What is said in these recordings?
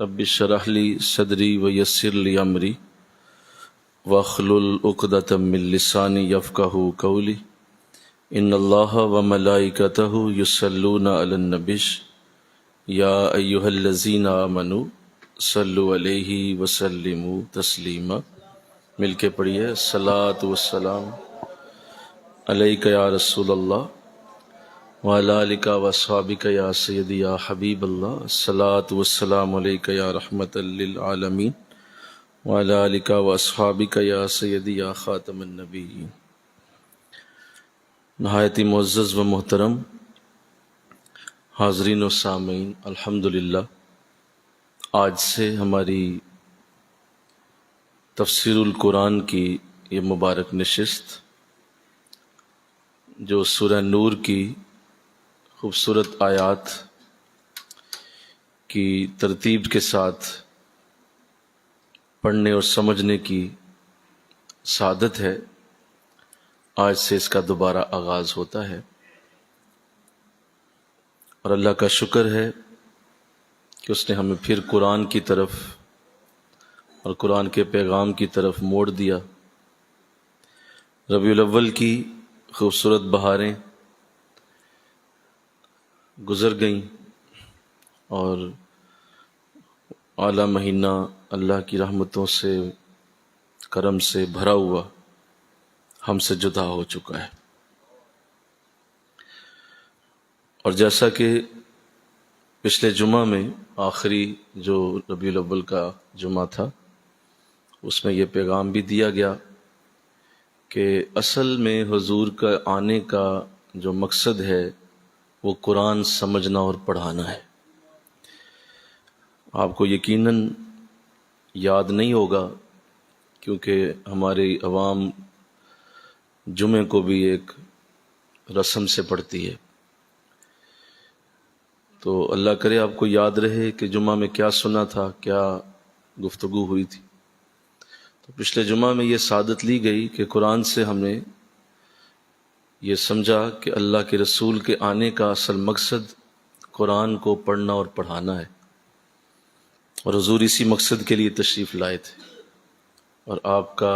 رب اشرح لی صدری ویسر لی امری واحلل عقدۃ من لسانی یفقہوا قولی ان اللہ وملائکتہ یصلون علی النبی یا ایہا الذین آمنوا صلوا علیہ وسلموا تسلیما۔ مل کے پڑھیے، الصلاۃ والسلام علیک یا رسول اللہ وعلی آلک واصحابک یا سیدی یا حبیب اللہ، الصلاۃ والسلام علیک یا رحمۃ للعالمین وعلی آلک واصحابک یا سیدی یا خاتم النبیین۔ نہایت ہی معزز و محترم حاضرین و سامعین، الحمدللہ آج سے ہماری تفسیر القرآن کی یہ مبارک نشست جو سورہ نور کی خوبصورت آیات کی ترتیب کے ساتھ پڑھنے اور سمجھنے کی سعادت ہے، آج سے اس کا دوبارہ آغاز ہوتا ہے، اور اللہ کا شکر ہے کہ اس نے ہمیں پھر قرآن کی طرف اور قرآن کے پیغام کی طرف موڑ دیا۔ ربیع الاول کی خوبصورت بہاریں گزر گئیں اور اعلیٰ مہینہ اللہ کی رحمتوں سے کرم سے بھرا ہوا ہم سے جدا ہو چکا ہے، اور جیسا کہ پچھلے جمعہ میں آخری جو ربیع الاول کا جمعہ تھا اس میں یہ پیغام بھی دیا گیا کہ اصل میں حضور کا آنے کا جو مقصد ہے وہ قرآن سمجھنا اور پڑھانا ہے۔ آپ کو یقیناً یاد نہیں ہوگا کیونکہ ہماری عوام جمعے کو بھی ایک رسم سے پڑھتی ہے، تو اللہ کرے آپ کو یاد رہے کہ جمعہ میں کیا سنا تھا، کیا گفتگو ہوئی تھی۔ تو پچھلے جمعہ میں یہ سعادت لی گئی کہ قرآن سے ہم نے یہ سمجھا کہ اللہ کے رسول کے آنے کا اصل مقصد قرآن کو پڑھنا اور پڑھانا ہے، اور حضور اسی مقصد کے لیے تشریف لائے تھے، اور آپ کا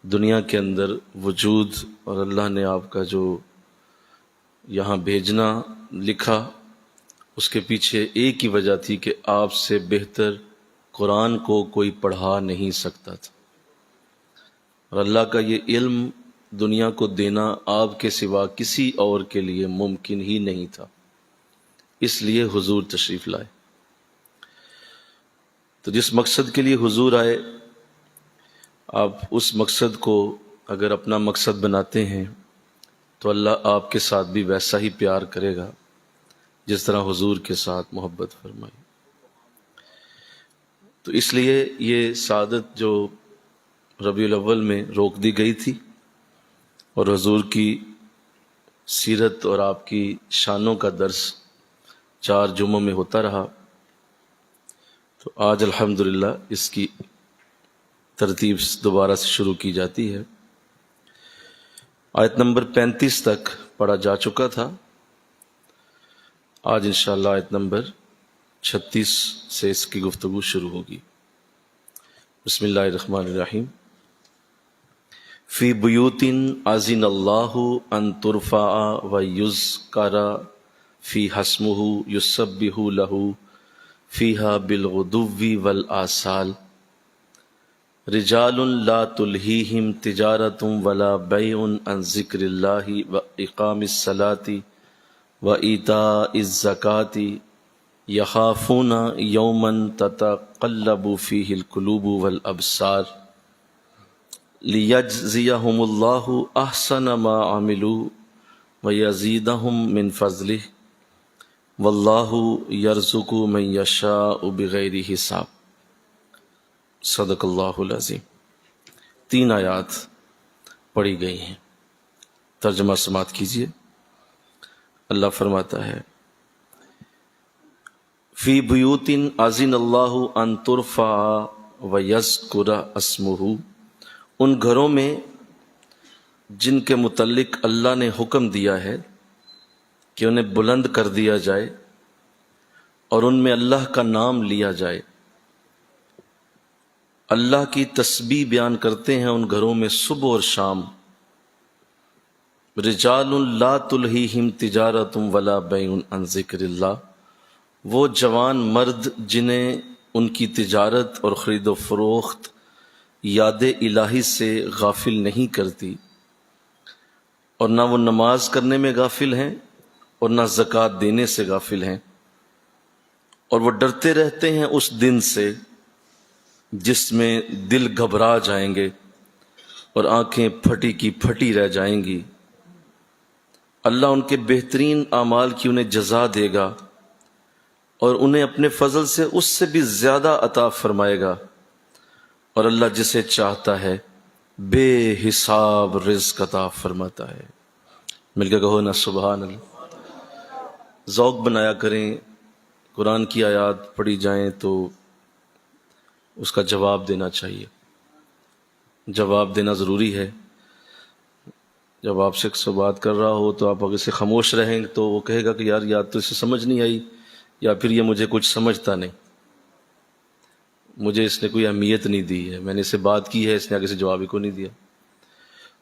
دنیا کے اندر وجود اور اللہ نے آپ کا جو یہاں بھیجنا لکھا اس کے پیچھے ایک ہی وجہ تھی کہ آپ سے بہتر قرآن کو کوئی پڑھا نہیں سکتا تھا، اور اللہ کا یہ علم دنیا کو دینا آپ کے سوا کسی اور کے لیے ممکن ہی نہیں تھا، اس لیے حضور تشریف لائے۔ تو جس مقصد کے لیے حضور آئے، آپ اس مقصد کو اگر اپنا مقصد بناتے ہیں تو اللہ آپ کے ساتھ بھی ویسا ہی پیار کرے گا جس طرح حضور کے ساتھ محبت فرمائی۔ تو اس لیے یہ سعادت جو ربیع الاول میں روک دی گئی تھی اور حضور کی سیرت اور آپ کی شانوں کا درس 4 جمعوں میں ہوتا رہا، تو آج الحمدللہ اس کی ترتیب دوبارہ سے شروع کی جاتی ہے۔ آیت نمبر 35 تک پڑھا جا چکا تھا، آج انشاءاللہ آیت نمبر 36 سے اس کی گفتگو شروع ہوگی۔ بسم اللہ الرحمن الرحیم۔ فی بیوت اذن اللہ ان ترفع ویذکر فیہا اسمہ یسبح لہ فیہا بالغدو والآصال رجال لا تلہیہم تجارۃ ولا بیع عن ذکر اللہ واقام الصلاۃ وایتاء الزکاۃ یخافون یوما تتقلب فیہ القلوب والابصار لیجزیہم اللہ احسن ما عملوا ویزیدہم من فضلہ واللہ یرزق من یشاء بغیر حساب۔ صدق اللہ العظیم۔ 3 آیات پڑھی گئی ہیں، ترجمہ سماعت کیجیے۔ اللہ فرماتا ہے فی بیوت اذن اللہ ان ترفع ویذکر اسمہ، ان گھروں میں جن کے متعلق اللہ نے حکم دیا ہے کہ انہیں بلند کر دیا جائے اور ان میں اللہ کا نام لیا جائے۔ اللہ کی تسبیح بیان کرتے ہیں ان گھروں میں صبح اور شام۔ رجال لا تلہیہم تجارت ولا بیع عن ذکر اللہ، وہ جوان مرد جنہیں ان کی تجارت اور خرید و فروخت یاد الہی سے غافل نہیں کرتی، اور نہ وہ نماز کرنے میں غافل ہیں اور نہ زکوٰۃ دینے سے غافل ہیں، اور وہ ڈرتے رہتے ہیں اس دن سے جس میں دل گھبرا جائیں گے اور آنکھیں پھٹی کی پھٹی رہ جائیں گی۔ اللہ ان کے بہترین اعمال کی انہیں جزا دے گا اور انہیں اپنے فضل سے اس سے بھی زیادہ عطا فرمائے گا، اور اللہ جسے چاہتا ہے بے حساب رزق عطا فرماتا ہے۔ مل کے کہو نا سبحان اللہ۔ ذوق بنایا کریں، قرآن کی آیات پڑھی جائیں تو اس کا جواب دینا چاہیے، جواب دینا ضروری ہے۔ جب آپ سے بات کر رہا ہو تو آپ اگر سے خاموش رہیں تو وہ کہے گا کہ یار یا تو اسے سمجھ نہیں آئی یا پھر یہ مجھے کچھ سمجھتا نہیں، مجھے اس نے کوئی اہمیت نہیں دی ہے، میں نے اسے بات کی ہے، اس نے آگے سے جواب ہی کو نہیں دیا۔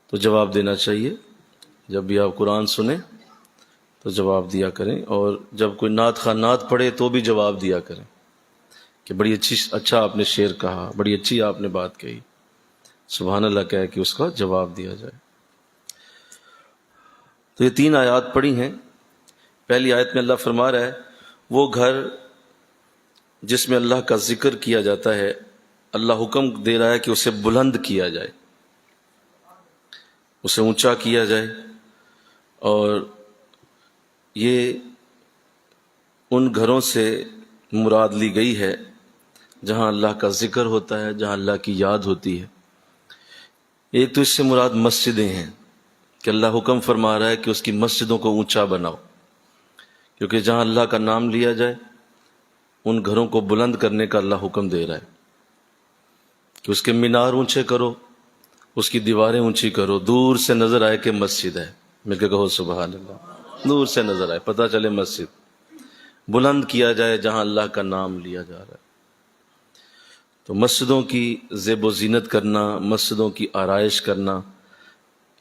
تو جواب دینا چاہیے، جب بھی آپ قرآن سنیں تو جواب دیا کریں، اور جب کوئی نعت خواہ نعت پڑھے تو بھی جواب دیا کریں کہ بڑی اچھا آپ نے شعر کہا، بڑی اچھی آپ نے بات کہی، سبحان اللہ کہہ کہ اس کا جواب دیا جائے۔ تو یہ 3 آیات پڑھی ہیں۔ پہلی آیت میں اللہ فرما رہا ہے وہ گھر جس میں اللہ کا ذکر کیا جاتا ہے، اللہ حکم دے رہا ہے کہ اسے بلند کیا جائے، اسے اونچا کیا جائے، اور یہ ان گھروں سے مراد لی گئی ہے جہاں اللہ کا ذکر ہوتا ہے، جہاں اللہ کی یاد ہوتی ہے۔ ایک تو اس سے مراد مسجدیں ہیں کہ اللہ حکم فرما رہا ہے کہ اس کی مسجدوں کو اونچا بناؤ، کیونکہ جہاں اللہ کا نام لیا جائے ان گھروں کو بلند کرنے کا اللہ حکم دے رہا ہے کہ اس کے مینار اونچے کرو، اس کی دیواریں اونچی کرو، دور سے نظر آئے کہ مسجد ہے۔ مل کے کہو سبحان اللہ، دور سے نظر آئے، پتہ چلے مسجد، بلند کیا جائے جہاں اللہ کا نام لیا جا رہا ہے۔ تو مسجدوں کی زیب و زینت کرنا، مسجدوں کی آرائش کرنا،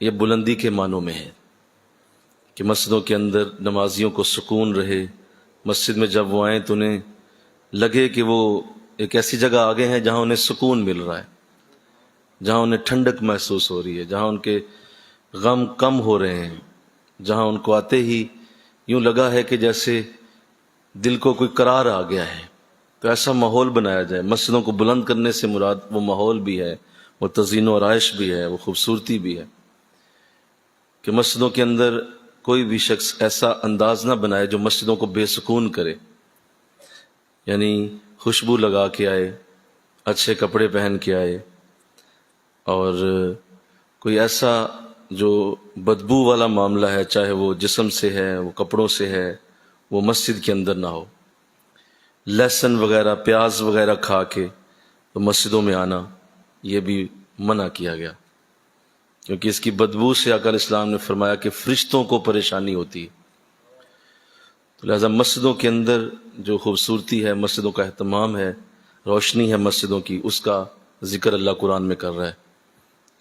یہ بلندی کے معنوں میں ہے کہ مسجدوں کے اندر نمازیوں کو سکون رہے، مسجد میں جب وہ آئیں تو انہیں لگے کہ وہ ایک ایسی جگہ آگے ہیں جہاں انہیں سکون مل رہا ہے، جہاں انہیں ٹھنڈک محسوس ہو رہی ہے، جہاں ان کے غم کم ہو رہے ہیں، جہاں ان کو آتے ہی یوں لگا ہے کہ جیسے دل کو کوئی قرار آ گیا ہے۔ تو ایسا ماحول بنایا جائے۔ مسجدوں کو بلند کرنے سے مراد وہ ماحول بھی ہے، وہ تزئین و آرائش بھی ہے، وہ خوبصورتی بھی ہے کہ مسجدوں کے اندر کوئی بھی شخص ایسا انداز نہ بنائے جو مسجدوں کو بے سکون کرے، یعنی خوشبو لگا کے آئے، اچھے کپڑے پہن کے آئے، اور کوئی ایسا جو بدبو والا معاملہ ہے، چاہے وہ جسم سے ہے، وہ کپڑوں سے ہے، وہ مسجد کے اندر نہ ہو۔ لہسن وغیرہ، پیاز وغیرہ کھا کے تو مسجدوں میں آنا یہ بھی منع کیا گیا، کیونکہ اس کی بدبو سے آقا علیہ السلام نے فرمایا کہ فرشتوں کو پریشانی ہوتی ہے۔ تو لہذا مسجدوں کے اندر جو خوبصورتی ہے، مسجدوں کا اہتمام ہے، روشنی ہے مسجدوں کی، اس کا ذکر اللہ قرآن میں کر رہا ہے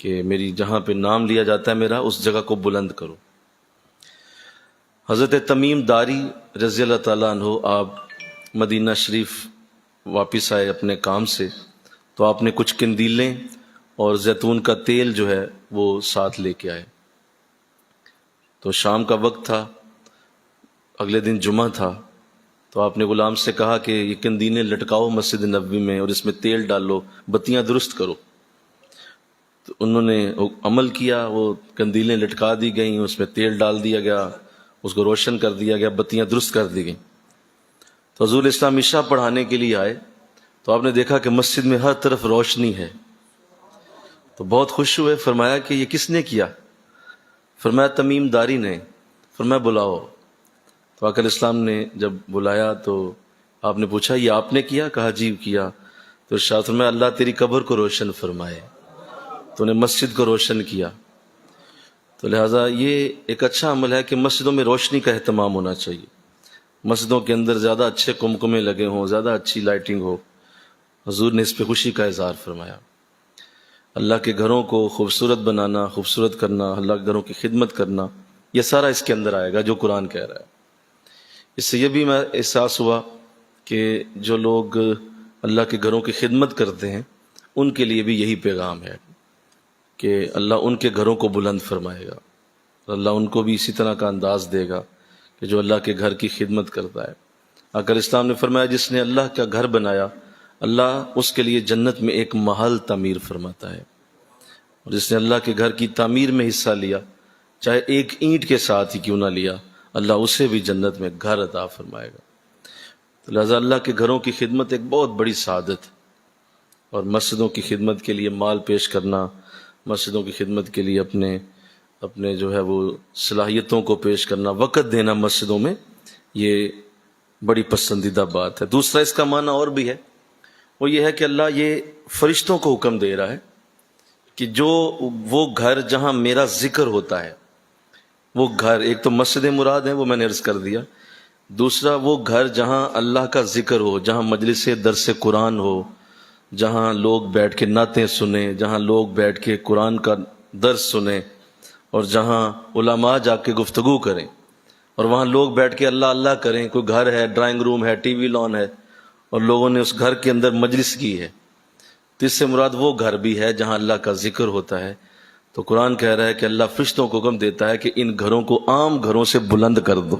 کہ میری جہاں پہ نام لیا جاتا ہے میرا، اس جگہ کو بلند کرو۔ حضرت تمیم داری رضی اللہ تعالیٰ عنہ، آپ مدینہ شریف واپس آئے اپنے کام سے، تو آپ نے کچھ قندیلیں اور زیتون کا تیل جو ہے وہ ساتھ لے کے آئے۔ تو شام کا وقت تھا، اگلے دن جمعہ تھا، تو آپ نے غلام سے کہا کہ یہ قندیلیں لٹکاؤ مسجد نبوی میں اور اس میں تیل ڈالو، بتیاں درست کرو۔ تو انہوں نے عمل کیا، وہ قندیلیں لٹکا دی گئیں، اس میں تیل ڈال دیا گیا، اس کو روشن کر دیا گیا، بتیاں درست کر دی گئیں۔ تو حضور اسلام عشاء پڑھانے کے لیے آئے تو آپ نے دیکھا کہ مسجد میں ہر طرف روشنی ہے، تو بہت خوش ہوئے، فرمایا کہ یہ کس نے کیا؟ فرمایا تمیم داری نے۔ فرمایا بلاؤ۔ تو آقا علیہ السلام نے جب بلایا تو آپ نے پوچھا یہ آپ نے کیا؟ کہا جی کیا۔ تو ارشاد فرمایا اللہ تیری قبر کو روشن فرمائے، تو نے مسجد کو روشن کیا۔ تو لہٰذا یہ ایک اچھا عمل ہے کہ مسجدوں میں روشنی کا اہتمام ہونا چاہیے۔ مسجدوں کے اندر زیادہ اچھے کمکمے لگے ہوں، زیادہ اچھی لائٹنگ ہو، حضور نے اس پہ خوشی کا اظہار فرمایا۔ اللہ کے گھروں کو خوبصورت بنانا، خوبصورت کرنا، اللہ کے گھروں کی خدمت کرنا، یہ سارا اس کے اندر آئے گا جو قرآن کہہ رہا ہے۔ اس سے یہ بھی میں احساس ہوا کہ جو لوگ اللہ کے گھروں کی خدمت کرتے ہیں ان کے لیے بھی یہی پیغام ہے کہ اللہ ان کے گھروں کو بلند فرمائے گا، اللہ ان کو بھی اسی طرح کا انداز دے گا کہ جو اللہ کے گھر کی خدمت کرتا ہے۔ آقا اسلام نے فرمایا جس نے اللہ کا گھر بنایا اللہ اس کے لیے جنت میں ایک محل تعمیر فرماتا ہے، اور جس نے اللہ کے گھر کی تعمیر میں حصہ لیا چاہے ایک اینٹ کے ساتھ ہی کیوں نہ لیا، اللہ اسے بھی جنت میں گھر عطا فرمائے گا۔ تو لہٰذا اللہ کے گھروں کی خدمت ایک بہت بڑی سعادت، اور مسجدوں کی خدمت کے لیے مال پیش کرنا، مسجدوں کی خدمت کے لیے اپنے جو ہے وہ صلاحیتوں کو پیش کرنا، وقت دینا مسجدوں میں، یہ بڑی پسندیدہ بات ہے۔ دوسرا اس کا معنی اور بھی ہے، وہ یہ ہے کہ اللہ یہ فرشتوں کو حکم دے رہا ہے کہ جو وہ گھر جہاں میرا ذکر ہوتا ہے، وہ گھر، ایک تو مسجد مراد ہے وہ میں نے عرض کر دیا، دوسرا وہ گھر جہاں اللہ کا ذکر ہو، جہاں مجلس درس قرآن ہو، جہاں لوگ بیٹھ کے نعتیں سنیں، جہاں لوگ بیٹھ کے قرآن کا درس سنیں، اور جہاں علماء جا کے گفتگو کریں، اور وہاں لوگ بیٹھ کے اللہ اللہ کریں۔ کوئی گھر ہے، ڈرائنگ روم ہے، ٹی وی لان ہے، اور لوگوں نے اس گھر کے اندر مجلس کی ہے، تو اس سے مراد وہ گھر بھی ہے جہاں اللہ کا ذکر ہوتا ہے۔ تو قرآن کہہ رہا ہے کہ اللہ فرشتوں کو حکم دیتا ہے کہ ان گھروں کو عام گھروں سے بلند کر دو۔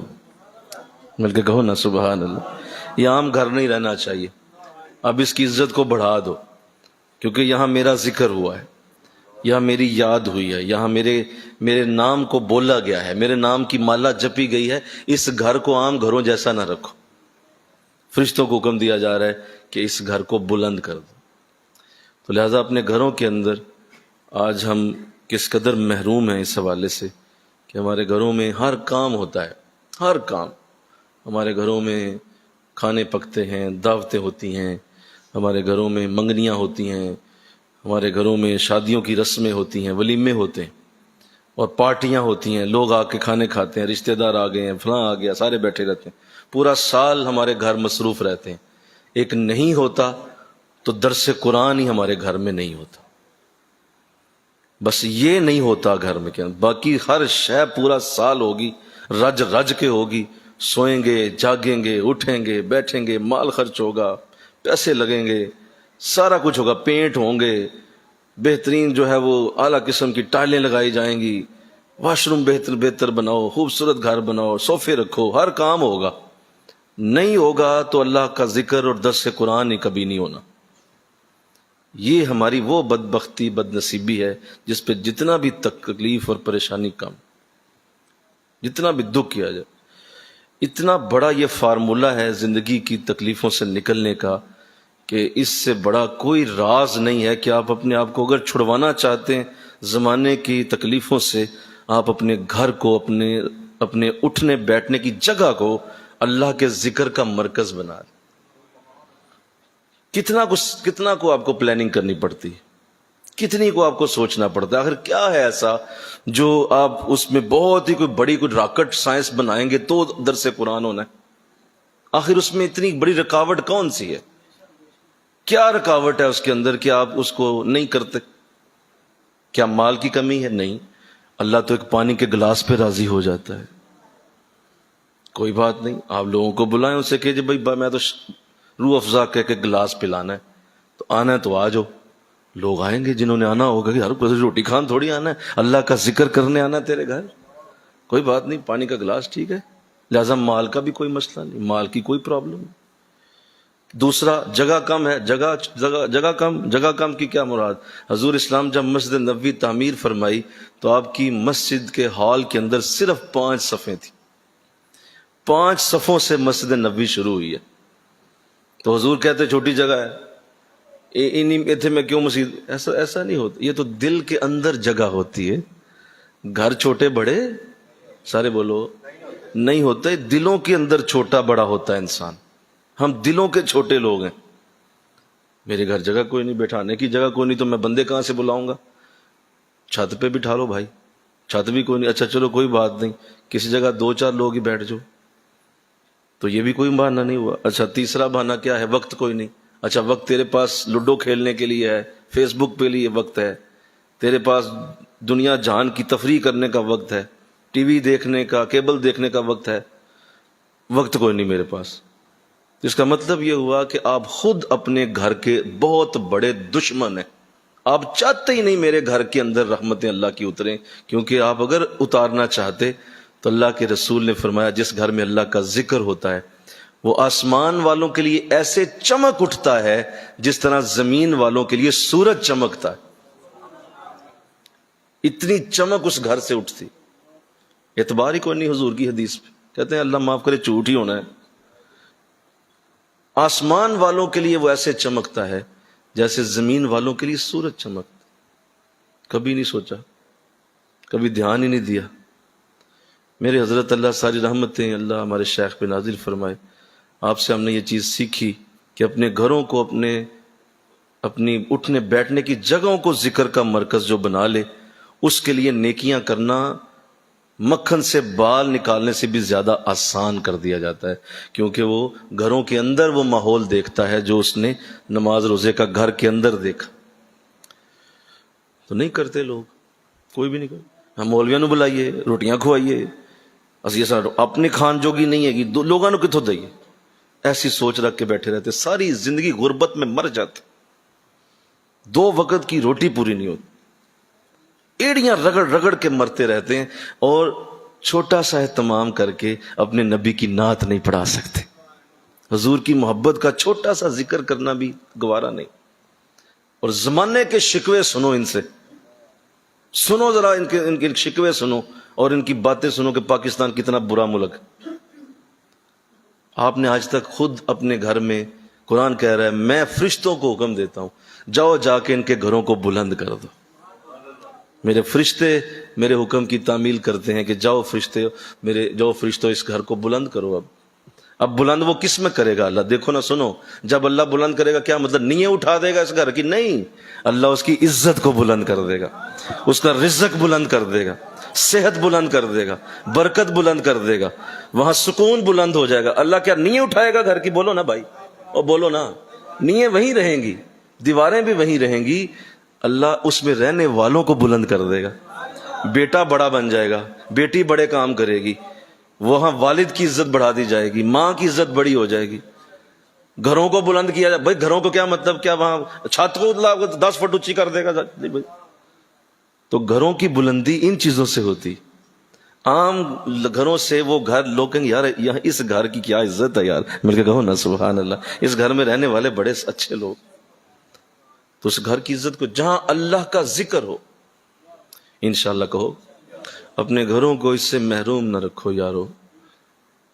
مل کے کہو نا سبحان اللہ، یہ عام گھر نہیں رہنا چاہیے، اب اس کی عزت کو بڑھا دو، کیونکہ یہاں میرا ذکر ہوا ہے، یہاں میری یاد ہوئی ہے، یہاں میرے نام کو بولا گیا ہے، میرے نام کی مالا جپی گئی ہے، اس گھر کو عام گھروں جیسا نہ رکھو۔ فرشتوں کو حکم دیا جا رہا ہے کہ اس گھر کو بلند کر دو۔ تو لہٰذا اپنے گھروں کے اندر آج ہم کس قدر محروم ہیں اس حوالے سے کہ ہمارے گھروں میں ہر کام ہوتا ہے، ہر کام ہمارے گھروں میں، کھانے پکتے ہیں، دعوتیں ہوتی ہیں، ہمارے گھروں میں منگنیاں ہوتی ہیں، ہمارے گھروں میں شادیوں کی رسمیں ہوتی ہیں، ولیمے ہوتے ہیں، اور پارٹیاں ہوتی ہیں، لوگ آ کے کھانے کھاتے ہیں، رشتہ دار آ گئے ہیں، فلاں آ گیا، سارے بیٹھے رہتے ہیں، پورا سال ہمارے گھر مصروف رہتے ہیں۔ ایک نہیں ہوتا تو درس قرآن ہی ہمارے گھر میں نہیں ہوتا، بس یہ نہیں ہوتا گھر میں، کیا باقی ہر شے پورا سال ہوگی، رج رج کے ہوگی، سوئیں گے، جاگیں گے، اٹھیں گے، بیٹھیں گے، مال خرچ ہوگا، پیسے لگیں گے، سارا کچھ ہوگا، پینٹ ہوں گے، بہترین جو ہے وہ اعلیٰ قسم کی ٹائلیں لگائی جائیں گی، واش روم بہتر بناؤ، خوبصورت گھر بناؤ، صوفے رکھو، ہر کام ہوگا۔ نہیں ہوگا تو اللہ کا ذکر اور درس قرآن ہی کبھی نہیں ہونا۔ یہ ہماری وہ بدبختی، بد نصیبی ہے جس پہ جتنا بھی تکلیف اور پریشانی کم، جتنا بھی دکھ کیا جائے، اتنا بڑا یہ فارمولہ ہے زندگی کی تکلیفوں سے نکلنے کا کہ اس سے بڑا کوئی راز نہیں ہے کہ آپ اپنے آپ کو اگر چھڑوانا چاہتے ہیں زمانے کی تکلیفوں سے، آپ اپنے گھر کو، اپنے اٹھنے بیٹھنے کی جگہ کو اللہ کے ذکر کا مرکز بنا دیں۔ کتنا کو آپ کو پلاننگ کرنی پڑتی ہے، کتنی کو آپ کو سوچنا پڑتا ہے، آخر کیا ہے ایسا جو آپ اس میں بہت ہی کوئی بڑی کوئی راکٹ سائنس بنائیں گے تو درس قرآن ہونا ہے؟ آخر اس میں اتنی بڑی رکاوٹ کون سی ہے؟ کیا رکاوٹ ہے اس کے اندر کہ آپ اس کو نہیں کرتے؟ کیا مال کی کمی ہے؟ نہیں، اللہ تو ایک پانی کے گلاس پہ راضی ہو جاتا ہے، کوئی بات نہیں، آپ لوگوں کو بلائیں، اسے کہ بھائی میں تو روح افزا کہہ کے گلاس پلانا ہے، تو آنا ہے تو آ جاؤ۔ لوگ آئیں گے جنہوں نے آنا ہوگا کہ ہر کوئی روٹی کھان تھوڑی آنا ہے، اللہ کا ذکر کرنے آنا ہے تیرے گھر، کوئی بات نہیں، پانی کا گلاس ٹھیک ہے۔ لہٰذا مال کا بھی کوئی مسئلہ نہیں، مال کی کوئی پرابلم نہیں۔ دوسرا، جگہ کم ہے، جگہ کم کی کیا مراد؟ حضور اسلام جب مسجد نبوی تعمیر فرمائی تو آپ کی مسجد کے ہال کے اندر صرف 5 صفیں تھیں، 5 صفوں سے مسجد نبوی شروع ہوئی ہے۔ تو حضور کہتے چھوٹی جگہ ہے، انہیں میں کیوں مسجد؟ ایسا نہیں ہوتا، یہ تو دل کے اندر جگہ ہوتی ہے۔ گھر چھوٹے بڑے سارے بولو نہیں ہوتے، دلوں کے اندر چھوٹا بڑا ہوتا ہے انسان، ہم دلوں کے چھوٹے لوگ ہیں۔ میرے گھر جگہ کوئی نہیں، بیٹھانے کی جگہ کوئی نہیں، تو میں بندے کہاں سے بلاؤں گا؟ چھت پہ بٹھا لو بھائی، چھت بھی کوئی نہیں، اچھا چلو کوئی بات نہیں، کسی جگہ 2-4 لوگ ہی بیٹھ جاؤ، تو یہ بھی کوئی بہانہ نہیں ہوا. اچھا تیسرا بہانہ کیا ہے؟ وقت کوئی نہیں. اچھا وقت تیرے پاس لوڈو کھیلنے کے لیے ہے، فیس بک پہ لیے وقت ہے، تیرے پاس دنیا جہان کی تفریح کرنے کا وقت ہے، ٹی وی دیکھنے کا، کیبل دیکھنے کا وقت ہے، وقت کوئی نہیں میرے پاس. اس کا مطلب یہ ہوا کہ آپ خود اپنے گھر کے بہت بڑے دشمن ہیں. آپ چاہتے ہی نہیں میرے گھر کے اندر رحمتیں اللہ کی اتریں، کیونکہ آپ اگر اتارنا چاہتے تو اللہ کے رسول نے فرمایا جس گھر میں اللہ کا ذکر ہوتا ہے وہ آسمان والوں کے لیے ایسے چمک اٹھتا ہے جس طرح زمین والوں کے لیے سورج چمکتا ہے. اتنی چمک اس گھر سے اٹھتی. اعتبار ہی کوئی نہیں حضور کی حدیث پہ. کہتے ہیں اللہ معاف کرے جھوٹ ہی ہونا ہے. آسمان والوں کے لیے وہ ایسے چمکتا ہے جیسے زمین والوں کے لیے سورج چمکتا. کبھی نہیں سوچا، کبھی دھیان ہی نہیں دیا. میرے حضرت اللہ ساری رحمتیں اللہ ہمارے شیخ پہ نازل فرمائے، آپ سے ہم نے یہ چیز سیکھی کہ اپنے گھروں کو، اپنی اٹھنے بیٹھنے کی جگہوں کو ذکر کا مرکز جو بنا لے، اس کے لیے نیکیاں کرنا مکھن سے بال نکالنے سے بھی زیادہ آسان کر دیا جاتا ہے، کیونکہ وہ گھروں کے اندر وہ ماحول دیکھتا ہے جو اس نے نماز روزے کا گھر کے اندر دیکھا. تو نہیں کرتے لوگ، کوئی بھی نہیں کرتے. ہم مولویوں نو بلائیے، روٹیاں کھوائیے، اپنی کھان جوگی نہیں ہے گی، لوگوں نے کتوں دئیے. ایسی سوچ رکھ کے بیٹھے رہتے، ساری زندگی غربت میں مر جاتے، 2 وقت کی روٹی پوری نہیں ہوتی، ایڑیاں رگڑ رگڑ کے مرتے رہتے ہیں، اور چھوٹا سا اہتمام کر کے اپنے نبی کی نعت نہیں پڑھا سکتے. حضور کی محبت کا چھوٹا سا ذکر کرنا بھی گوارا نہیں. اور زمانے کے شکوے سنو، ان سے سنو ذرا، ان کے شکوے سنو اور ان کی باتیں سنو کہ پاکستان کتنا برا ملک ہے. آپ نے آج تک خود اپنے گھر میں، قرآن کہہ رہا ہے میں فرشتوں کو حکم دیتا ہوں جاؤ جا کے ان کے گھروں کو بلند کر دو. میرے فرشتے میرے حکم کی تعمیل کرتے ہیں کہ جاؤ فرشتوں اس گھر کو بلند کرو. اب بلند وہ کس میں کرے گا؟ اللہ دیکھو نا، سنو، جب اللہ بلند کرے گا کیا مطلب نیے اٹھا دے گا اس گھر کی؟ نہیں، اللہ اس کی عزت کو بلند کر دے گا، اس کا رزق بلند کر دے گا، صحت بلند کر دے گا، برکت بلند کر دے گا، وہاں سکون بلند ہو جائے گا. اللہ کیا نیے اٹھائے گا گھر کی؟ بولو نا بھائی، اور بولو نا. نیے وہیں رہیں گی، دیواریں بھی وہیں رہیں گی، اللہ اس میں رہنے والوں کو بلند کر دے گا. بیٹا بڑا بن جائے گا، بیٹی بڑے کام کرے گی، وہاں والد کی عزت بڑھا دی جائے گی، ماں کی عزت بڑی ہو جائے گی. گھروں کو بلند کیا جائے. بھائی گھروں کو کیا مطلب؟ کیا وہاں چھت کو 10 فٹ اونچی کر دے گا؟ تو گھروں کی بلندی ان چیزوں سے ہوتی. عام گھروں سے وہ گھر لوگ کہیں یار یہاں اس گھر کی کیا عزت ہے یار، مل کے کہو نا سبحان اللہ، اس گھر میں رہنے والے بڑے اچھے لوگ. تو اس گھر کی عزت کو، جہاں اللہ کا ذکر ہو، انشاءاللہ کہو اپنے گھروں کو اس سے محروم نہ رکھو یارو.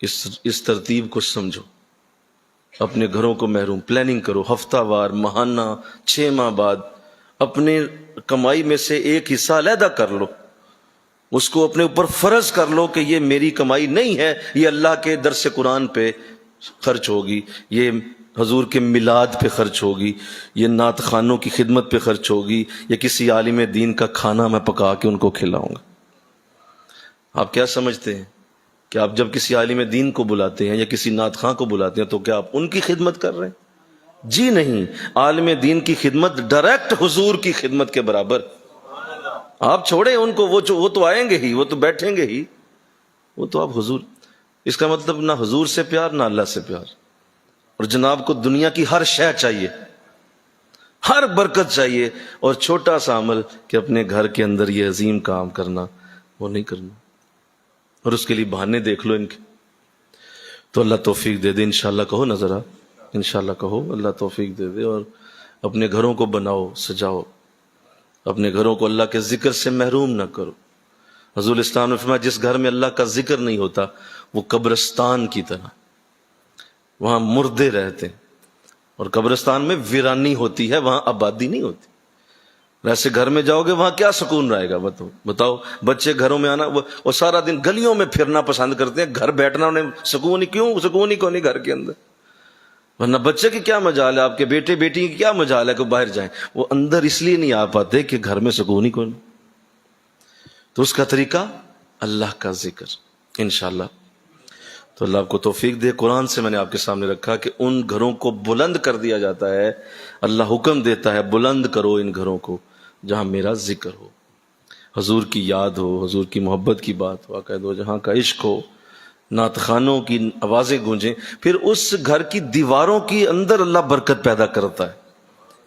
اس ترتیب کو سمجھو، اپنے گھروں کو محروم. پلاننگ کرو، ہفتہ وار، ماہانہ، 6 ماہ بعد اپنے کمائی میں سے ایک حصہ علیحدہ کر لو، اس کو اپنے اوپر فرض کر لو کہ یہ میری کمائی نہیں ہے، یہ اللہ کے درس قرآن پہ خرچ ہوگی، یہ حضور کے میلاد پہ خرچ ہوگی، یہ نعت خوانوں کی خدمت پہ خرچ ہوگی، یا کسی عالم دین کا کھانا میں پکا کے ان کو کھلاؤں گا. آپ کیا سمجھتے ہیں کہ آپ جب کسی عالم دین کو بلاتے ہیں یا کسی نعت خواں کو بلاتے ہیں تو کیا آپ ان کی خدمت کر رہے ہیں؟ جی نہیں، عالم دین کی خدمت ڈائریکٹ حضور کی خدمت کے برابر. آپ چھوڑیں ان کو، وہ تو آئیں گے ہی، وہ تو بیٹھیں گے ہی، وہ تو آپ حضور. اس کا مطلب نہ حضور سے پیار نہ اللہ سے پیار. اور جناب کو دنیا کی ہر شے چاہیے، ہر برکت چاہیے، اور چھوٹا سا عمل کہ اپنے گھر کے اندر یہ عظیم کام کرنا، وہ نہیں کرنا. اور اس کے لیے بہانے دیکھ لو ان کے. تو اللہ توفیق دے دے. انشاءاللہ کہو نا ذرا، انشاءاللہ کہو اللہ توفیق دے دے. اور اپنے گھروں کو بناؤ، سجاؤ، اپنے گھروں کو اللہ کے ذکر سے محروم نہ کرو. حضور اسلام نے فرمایا جس گھر میں اللہ کا ذکر نہیں ہوتا وہ قبرستان کی طرح، وہاں مردے رہتے ہیں، اور قبرستان میں ویرانی ہوتی ہے، وہاں آبادی نہیں ہوتی. ویسے گھر میں جاؤ گے وہاں کیا سکون رہے گا؟ بتاؤ. بچے گھروں میں آنا وہ سارا دن گلیوں میں پھرنا پسند کرتے ہیں، گھر بیٹھنا انہیں سکون ہی سکون ہی کون نہیں گھر کے اندر. ورنہ بچے کی کیا مجال ہے، آپ کے بیٹے بیٹی کی کیا مجال ہے کہ باہر جائیں؟ وہ اندر اس لیے نہیں آ پاتے کہ گھر میں سکون ہی کون. تو اس کا طریقہ اللہ کا ذکر انشاءاللہ. تو اللہ آپ کو توفیق دے. قرآن سے میں نے آپ کے سامنے رکھا کہ ان گھروں کو بلند کر دیا جاتا ہے. اللہ حکم دیتا ہے بلند کرو ان گھروں کو جہاں میرا ذکر ہو، حضور کی یاد ہو، حضور کی محبت کی بات ہو، عقائد و جہاں کا عشق ہو، نعت خانوں کی آوازیں گونجیں. پھر اس گھر کی دیواروں کی اندر اللہ برکت پیدا کرتا ہے.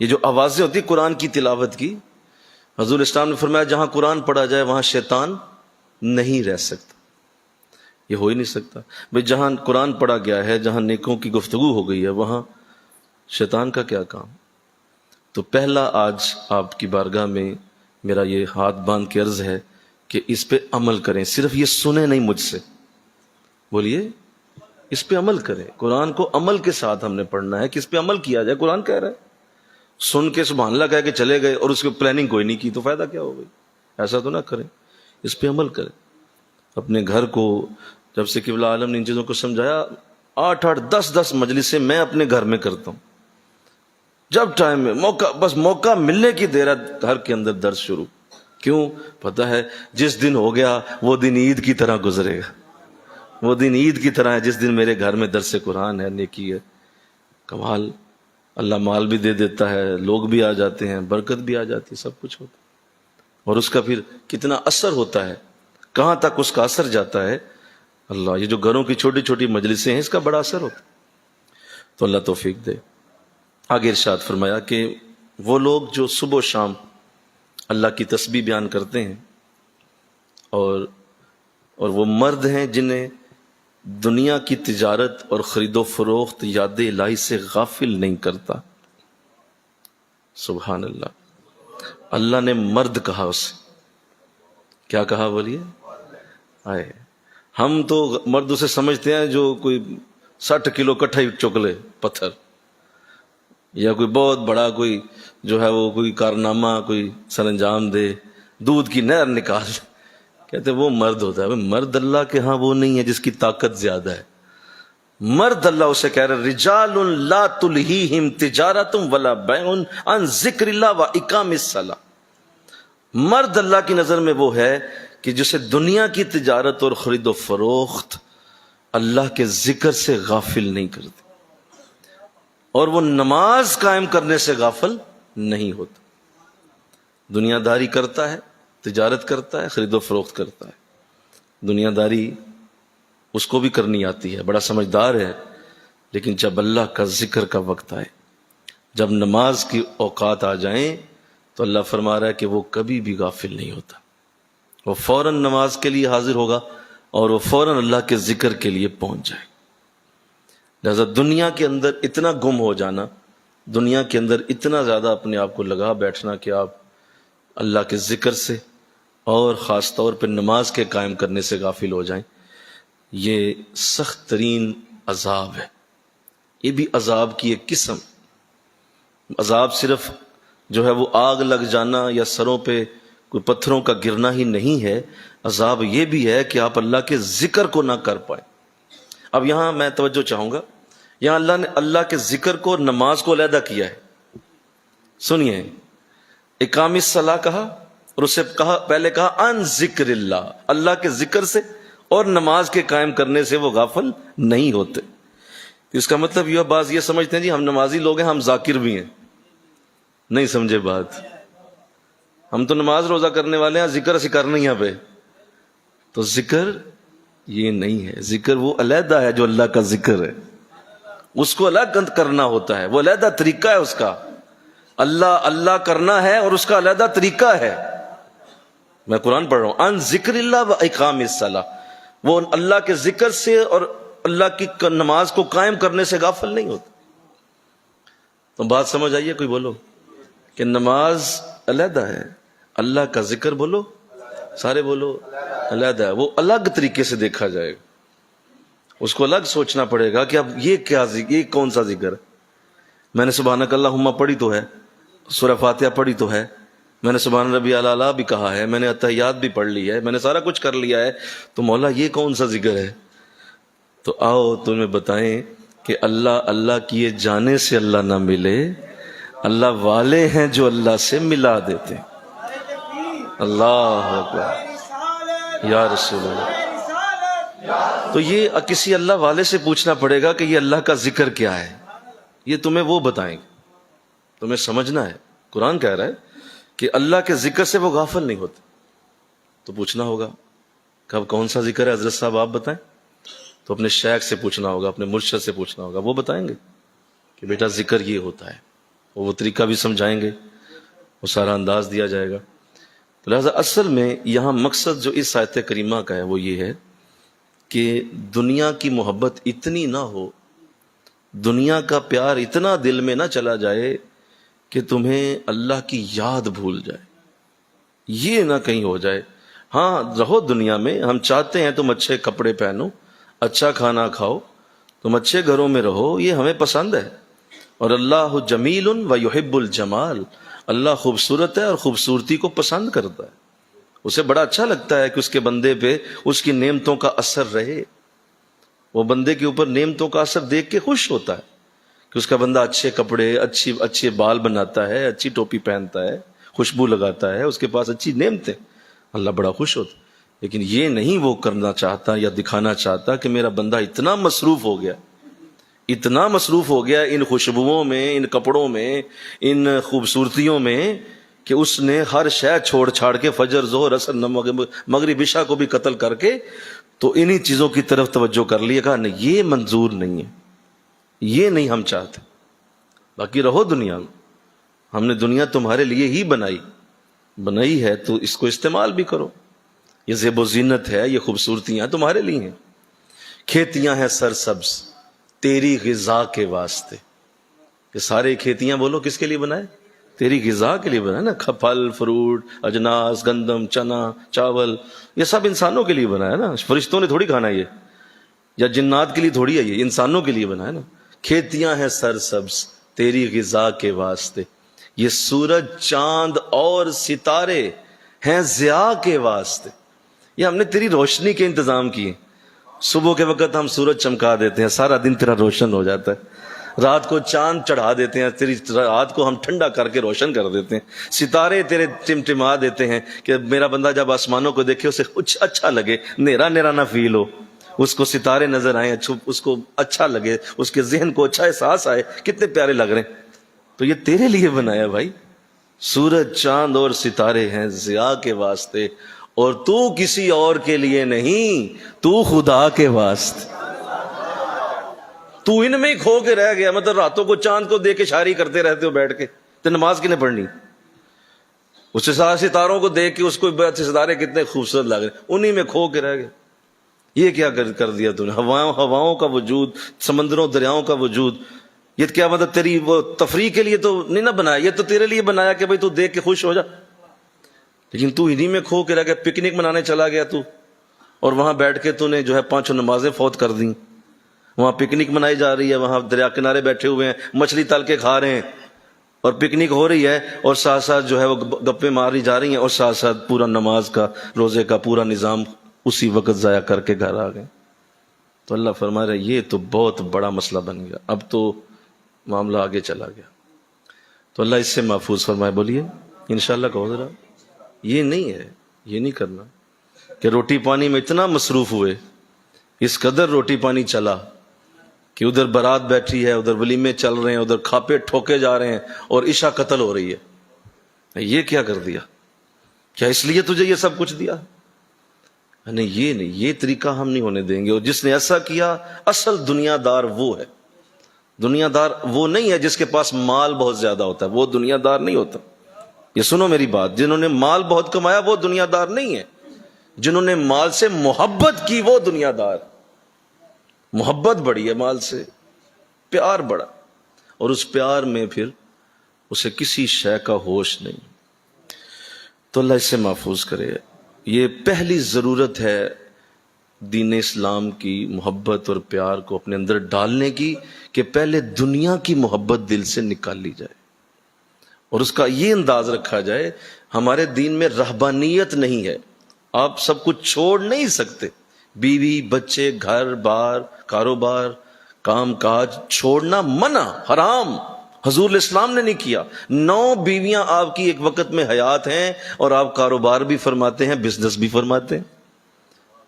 یہ جو آوازیں ہوتی قرآن کی تلاوت کی، حضور اسلام نے فرمایا جہاں قرآن پڑھا جائے وہاں شیطان نہیں رہ سکتا. یہ ہو ہی نہیں سکتا بھئی. جہاں قرآن پڑھا گیا ہے، جہاں نیکوں کی گفتگو ہو گئی ہے، وہاں شیطان کا کیا کام؟ تو پہلا آج آپ کی بارگاہ میں میرا یہ ہاتھ باندھ کے عرض ہے کہ اس پہ عمل کریں. صرف یہ سنیں نہیں مجھ سے، بولیے اس پہ عمل کریں. قرآن کو عمل کے ساتھ ہم نے پڑھنا ہے کہ اس پہ عمل کیا جائے. قرآن کہہ رہا ہے، سن کے سبحان اللہ کہہ کے چلے گئے اور اس کی پلاننگ کوئی نہیں کی تو فائدہ کیا ہو گئی؟ ایسا تو نہ کریں، اس پہ عمل کریں. اپنے گھر کو جب سے قبلہ عالم نے ان چیزوں کو سمجھایا، 8 10 مجلسیں میں اپنے گھر میں کرتا ہوں. جب ٹائم میں موقع ملنے کی دیر ہے گھر کے اندر درس شروع. کیوں؟ پتہ ہے جس دن ہو گیا وہ دن عید کی طرح گزرے گا. وہ دن عید کی طرح ہے جس دن میرے گھر میں درس قرآن ہے، نیکی ہے. کمال. اللہ مال بھی دے دیتا ہے، لوگ بھی آ جاتے ہیں، برکت بھی آ جاتی ہے، سب کچھ ہوتا ہے. اور اس کا پھر کتنا اثر ہوتا ہے، کہاں تک اس کا اثر جاتا ہے. اللہ، یہ جو گھروں کی چھوٹی چھوٹی مجلسیں ہیں اس کا بڑا اثر ہوتا ہے. تو اللہ توفیق دے. آگے ارشاد فرمایا کہ وہ لوگ جو صبح و شام اللہ کی تسبیح بیان کرتے ہیں اور وہ مرد ہیں جنہیں دنیا کی تجارت اور خرید و فروخت یاد الہی سے غافل نہیں کرتا. سبحان اللہ. اللہ نے مرد کہا اسے. کیا کہا بولیے؟ آئے. ہم تو مرد اسے سمجھتے ہیں جو کوئی 60 کلو کٹھا ہی چک لے پتھر، یا کوئی بہت بڑا کوئی جو ہے وہ کوئی کارنامہ کوئی سر انجام دے، دودھ کی نہر نکال. کہتے وہ مرد ہوتا ہے. مرد اللہ کے ہاں وہ نہیں ہے جس کی طاقت زیادہ ہے. مرد اللہ اسے کہہ رہے رجال لا تلہیہم تجارت ولا بیع عن ذکر اللہ و اقام الصلاۃ. مرد اللہ کی نظر میں وہ ہے کہ جسے دنیا کی تجارت اور خرید و فروخت اللہ کے ذکر سے غافل نہیں کرتی، اور وہ نماز قائم کرنے سے غافل نہیں ہوتا. دنیا داری کرتا ہے، تجارت کرتا ہے، خرید و فروخت کرتا ہے. دنیا داری اس کو بھی کرنی آتی ہے، بڑا سمجھدار ہے. لیکن جب اللہ کا ذکر کا وقت آئے، جب نماز کی اوقات آ جائیں، تو اللہ فرما رہا ہے کہ وہ کبھی بھی غافل نہیں ہوتا. وہ فوراً نماز کے لیے حاضر ہوگا اور وہ فوراً اللہ کے ذکر کے لیے پہنچ جائے. لہذا دنیا کے اندر اتنا گم ہو جانا، دنیا کے اندر اتنا زیادہ اپنے آپ کو لگا بیٹھنا کہ آپ اللہ کے ذکر سے اور خاص طور پہ نماز کے قائم کرنے سے غافل ہو جائیں، یہ سخت ترین عذاب ہے. یہ بھی عذاب کی ایک قسم. عذاب صرف جو ہے وہ آگ لگ جانا یا سروں پہ کوئی پتھروں کا گرنا ہی نہیں ہے. عذاب یہ بھی ہے کہ آپ اللہ کے ذکر کو نہ کر پائیں. اب یہاں میں توجہ چاہوں گا، یہاں اللہ نے اللہ کے ذکر کو، نماز کو علیحدہ کیا ہے. سنیے، اقام الصلاۃ کہا اور اسے کہا، پہلے کہا ان ذکر اللہ، اللہ کے ذکر سے اور نماز کے قائم کرنے سے وہ غافل نہیں ہوتے. اس کا مطلب یہ، بعض یہ سمجھتے ہیں جی ہم نمازی لوگ ہیں، ہم ذاکر بھی ہیں. نہیں سمجھے بات. ہم تو نماز روزہ کرنے والے ہیں، ذکر اسی کرنا ہی پہ. تو ذکر یہ نہیں ہے. ذکر وہ علیحدہ ہے جو اللہ کا ذکر ہے، اس کو الگ کرنا ہوتا ہے، وہ علیحدہ طریقہ ہے اس کا. اللہ اللہ کرنا ہے اور اس کا علیحدہ طریقہ ہے. میں قرآن پڑھ رہا ہوں، ان ذکر اللہ و اقام الصلاۃ. وہ اللہ کے ذکر سے اور اللہ کی نماز کو قائم کرنے سے غافل نہیں ہوتا. تو بات سمجھ آئیے؟ کوئی بولو کہ نماز علیحدہ ہے، اللہ کا ذکر بولو، سارے بولو علیحدہ ہے. وہ الگ طریقے سے دیکھا جائے گا، اس کو الگ سوچنا پڑے گا کہ اب یہ کون سا ذکر ہے. میں نے سبحانک اللہم پڑھی تو ہے، سورہ فاتحہ پڑھی تو ہے، میں نے سبحان ربی الاعلیٰ بھی کہا ہے، میں نے اتحیات بھی پڑھ لی ہے، میں نے سارا کچھ کر لیا ہے. تو مولا یہ کون سا ذکر ہے؟ تو آؤ تمہیں بتائیں کہ اللہ اللہ کیے جانے سے اللہ نہ ملے. اللہ والے ہیں جو اللہ سے ملا دیتے. اللہ اکبر یا رسول اللہ تو یہ کسی اللہ والے سے پوچھنا پڑے گا کہ یہ اللہ کا ذکر کیا ہے، یہ تمہیں وہ بتائیں گے، تمہیں سمجھنا ہے۔ قرآن کہہ رہا ہے کہ اللہ کے ذکر سے وہ غافل نہیں ہوتے، تو پوچھنا ہوگا کب کون سا ذکر ہے حضرت صاحب آپ بتائیں، تو اپنے شیخ سے پوچھنا ہوگا، اپنے مرشد سے پوچھنا ہوگا، وہ بتائیں گے کہ بیٹا ذکر یہ ہوتا ہے، وہ طریقہ بھی سمجھائیں گے، وہ سارا انداز دیا جائے گا۔ تو لہٰذا اصل میں یہاں مقصد جو اس آیت کریمہ کا ہے وہ یہ ہے کہ دنیا کی محبت اتنی نہ ہو، دنیا کا پیار اتنا دل میں نہ چلا جائے کہ تمہیں اللہ کی یاد بھول جائے، یہ نہ کہیں ہو جائے۔ ہاں رہو دنیا میں، ہم چاہتے ہیں تم اچھے کپڑے پہنو، اچھا کھانا کھاؤ، تم اچھے گھروں میں رہو، یہ ہمیں پسند ہے، اور اللہ جمیل و یحب الجمال، اللہ خوبصورت ہے اور خوبصورتی کو پسند کرتا ہے، اسے بڑا اچھا لگتا ہے کہ اس کے بندے پہ اس کی نعمتوں کا اثر رہے، وہ بندے کے اوپر نعمتوں کا اثر دیکھ کے خوش ہوتا ہے کہ اس کا بندہ اچھے کپڑے، اچھے بال بناتا ہے، اچھی ٹوپی پہنتا ہے، خوشبو لگاتا ہے، اس کے پاس اچھی نعمتیں، اللہ بڑا خوش ہوتا ہے۔ لیکن یہ نہیں وہ کرنا چاہتا یا دکھانا چاہتا کہ میرا بندہ اتنا مصروف ہو گیا، اتنا مصروف ہو گیا ان خوشبوؤں میں، ان کپڑوں میں، ان خوبصورتیوں میں، کہ اس نے ہر شے چھوڑ چھاڑ کے فجر، ظہر، عصر، مغرب، عشاء کو بھی قتل کر کے تو انہی چیزوں کی طرف توجہ کر لی، کہا نہیں یہ منظور نہیں ہے، یہ نہیں ہم چاہتے۔ باقی رہو دنیا میں، ہم نے دنیا تمہارے لیے ہی بنائی ہے، تو اس کو استعمال بھی کرو، یہ زیب و زینت ہے، یہ خوبصورتیاں تمہارے لیے ہیں۔ کھیتیاں ہیں سرسبز تیری غذا کے واسطے، یہ سارے کھیتیاں بولو کس کے لیے بنائے؟ تیری غذا کے لیے بنائے نا، پھل، فروٹ، اجناس، گندم، چنا، چاول، یہ سب انسانوں کے لیے بنایا نا، فرشتوں نے تھوڑی کھانا ہے یہ، یا جنات کے لیے تھوڑی ہے یہ، انسانوں کے لیے بنایا نا۔ کھیتیاں ہیں سرسبز تیری غذا کے واسطے، یہ سورج، چاند اور ستارے ہیں ضیاء کے واسطے، یہ ہم نے تیری روشنی کے انتظام کیے۔ صبح کے وقت ہم سورج چمکا دیتے ہیں، سارا دن تیرا روشن ہو جاتا ہے، رات کو چاند چڑھا دیتے ہیں، تیری رات کو ہم ٹھنڈا کر کے روشن کر دیتے ہیں، ستارے تیرے ٹمٹما دیتے ہیں کہ میرا بندہ جب آسمانوں کو دیکھے اسے کچھ اچھا لگے، نیرا نیرا نہ فیل ہو، اس کو ستارے نظر آئیں، اس کو اچھا لگے، اس کے ذہن کو اچھا احساس آئے، کتنے پیارے لگ رہے ہیں۔ تو یہ تیرے لیے بنایا بھائی، سورج، چاند اور ستارے ہیں ضیاء کے واسطے، اور تو کسی اور کے لیے نہیں، تو خدا کے واسطے، تو ان میں ہی کھو کے رہ گیا۔ مطلب راتوں کو چاند کو دیکھ کے شاعری کرتے رہتے ہو بیٹھ کے، تو نماز کنے پڑھنی؟ اس ستاروں کو دیکھ کے اس کو ستارے کتنے خوبصورت لگ رہے، انہی میں کھو کے رہ گئے۔ یہ کیا کر دیا تو نے؟ ہواؤں کا وجود، سمندروں دریاؤں کا وجود، یہ کیا مطلب تیری وہ تفریح کے لیے تو نہیں نہ بنایا، یہ تو تیرے لیے بنایا کہ بھئی تو دیکھ کے خوش ہو جا، لیکن تو انہی میں کھو کے رہ گیا۔ پکنک منانے چلا گیا تو، اور وہاں بیٹھ کے تو نے جو ہے 5 نمازیں فوت کر دیں، وہاں پکنک منائی جا رہی ہے، وہاں دریا کنارے بیٹھے ہوئے ہیں، مچھلی تل کے کھا رہے ہیں، اور پکنک ہو رہی ہے، اور ساتھ ساتھ جو ہے وہ گپیں ماری جا رہی ہیں، اور ساتھ ساتھ پورا نماز کا، روزے کا پورا نظام اسی وقت ضائع کر کے گھر آ گئے۔ تو اللہ فرما رہا ہے یہ تو بہت بڑا مسئلہ بن گیا، اب تو معاملہ آگے چلا گیا۔ تو اللہ اس سے محفوظ فرمائے، بولیے انشاءاللہ کہو ذرا۔ یہ نہیں ہے، یہ نہیں کرنا کہ روٹی پانی میں اتنا مصروف ہوئے، اس قدر روٹی پانی چلا کہ ادھر بارات بیٹھی ہے، ادھر ولیمے چل رہے ہیں، ادھر کھاپے ٹھوکے جا رہے ہیں، اور عشاء قتل ہو رہی ہے۔ یہ کیا کر دیا؟ کیا اس لیے تجھے یہ سب کچھ دیا؟ نہیں، یہ نہیں، یہ طریقہ ہم نہیں ہونے دیں گے۔ اور جس نے ایسا کیا، اصل دنیا دار وہ ہے۔ دنیا دار وہ نہیں ہے جس کے پاس مال بہت زیادہ ہوتا ہے، وہ دنیا دار نہیں ہوتا۔ یہ سنو میری بات، جنہوں نے مال بہت کمایا وہ دنیا دار نہیں ہے، جنہوں نے مال سے محبت کی وہ دنیا دار۔ محبت بڑی ہے مال سے، پیار بڑا، اور اس پیار میں پھر اسے کسی شے کا ہوش نہیں۔ تو اللہ اس سے محفوظ کرے۔ یہ پہلی ضرورت ہے دین اسلام کی، محبت اور پیار کو اپنے اندر ڈالنے کی، کہ پہلے دنیا کی محبت دل سے نکال لی جائے، اور اس کا یہ انداز رکھا جائے ہمارے دین میں رہبانیت نہیں ہے، آپ سب کچھ چھوڑ نہیں سکتے، بیوی، بچے، گھر بار، کاروبار، کام کاج چھوڑنا منع، حرام، حضور الاسلام نے نہیں کیا۔ 9 بیویاں آپ کی ایک وقت میں حیات ہیں، اور آپ کاروبار بھی فرماتے ہیں، بزنس بھی فرماتے ہیں،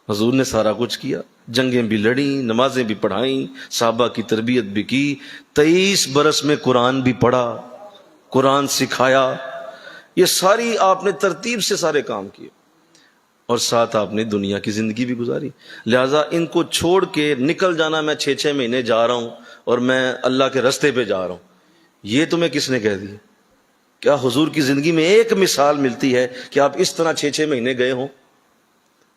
حضور نے سارا کچھ کیا، جنگیں بھی لڑیں، نمازیں بھی پڑھائیں، صحابہ کی تربیت بھی کی، 23 برس میں قرآن بھی پڑھا، قرآن سکھایا، یہ ساری آپ نے ترتیب سے سارے کام کیے، اور ساتھ آپ نے دنیا کی زندگی بھی گزاری۔ لہٰذا ان کو چھوڑ کے نکل جانا، میں 6 مہینے جا رہا ہوں اور میں اللہ کے رستے پہ جا رہا ہوں، یہ تمہیں کس نے کہہ دیا؟ کیا حضور کی زندگی میں ایک مثال ملتی ہے کہ آپ اس طرح 6 مہینے گئے ہوں،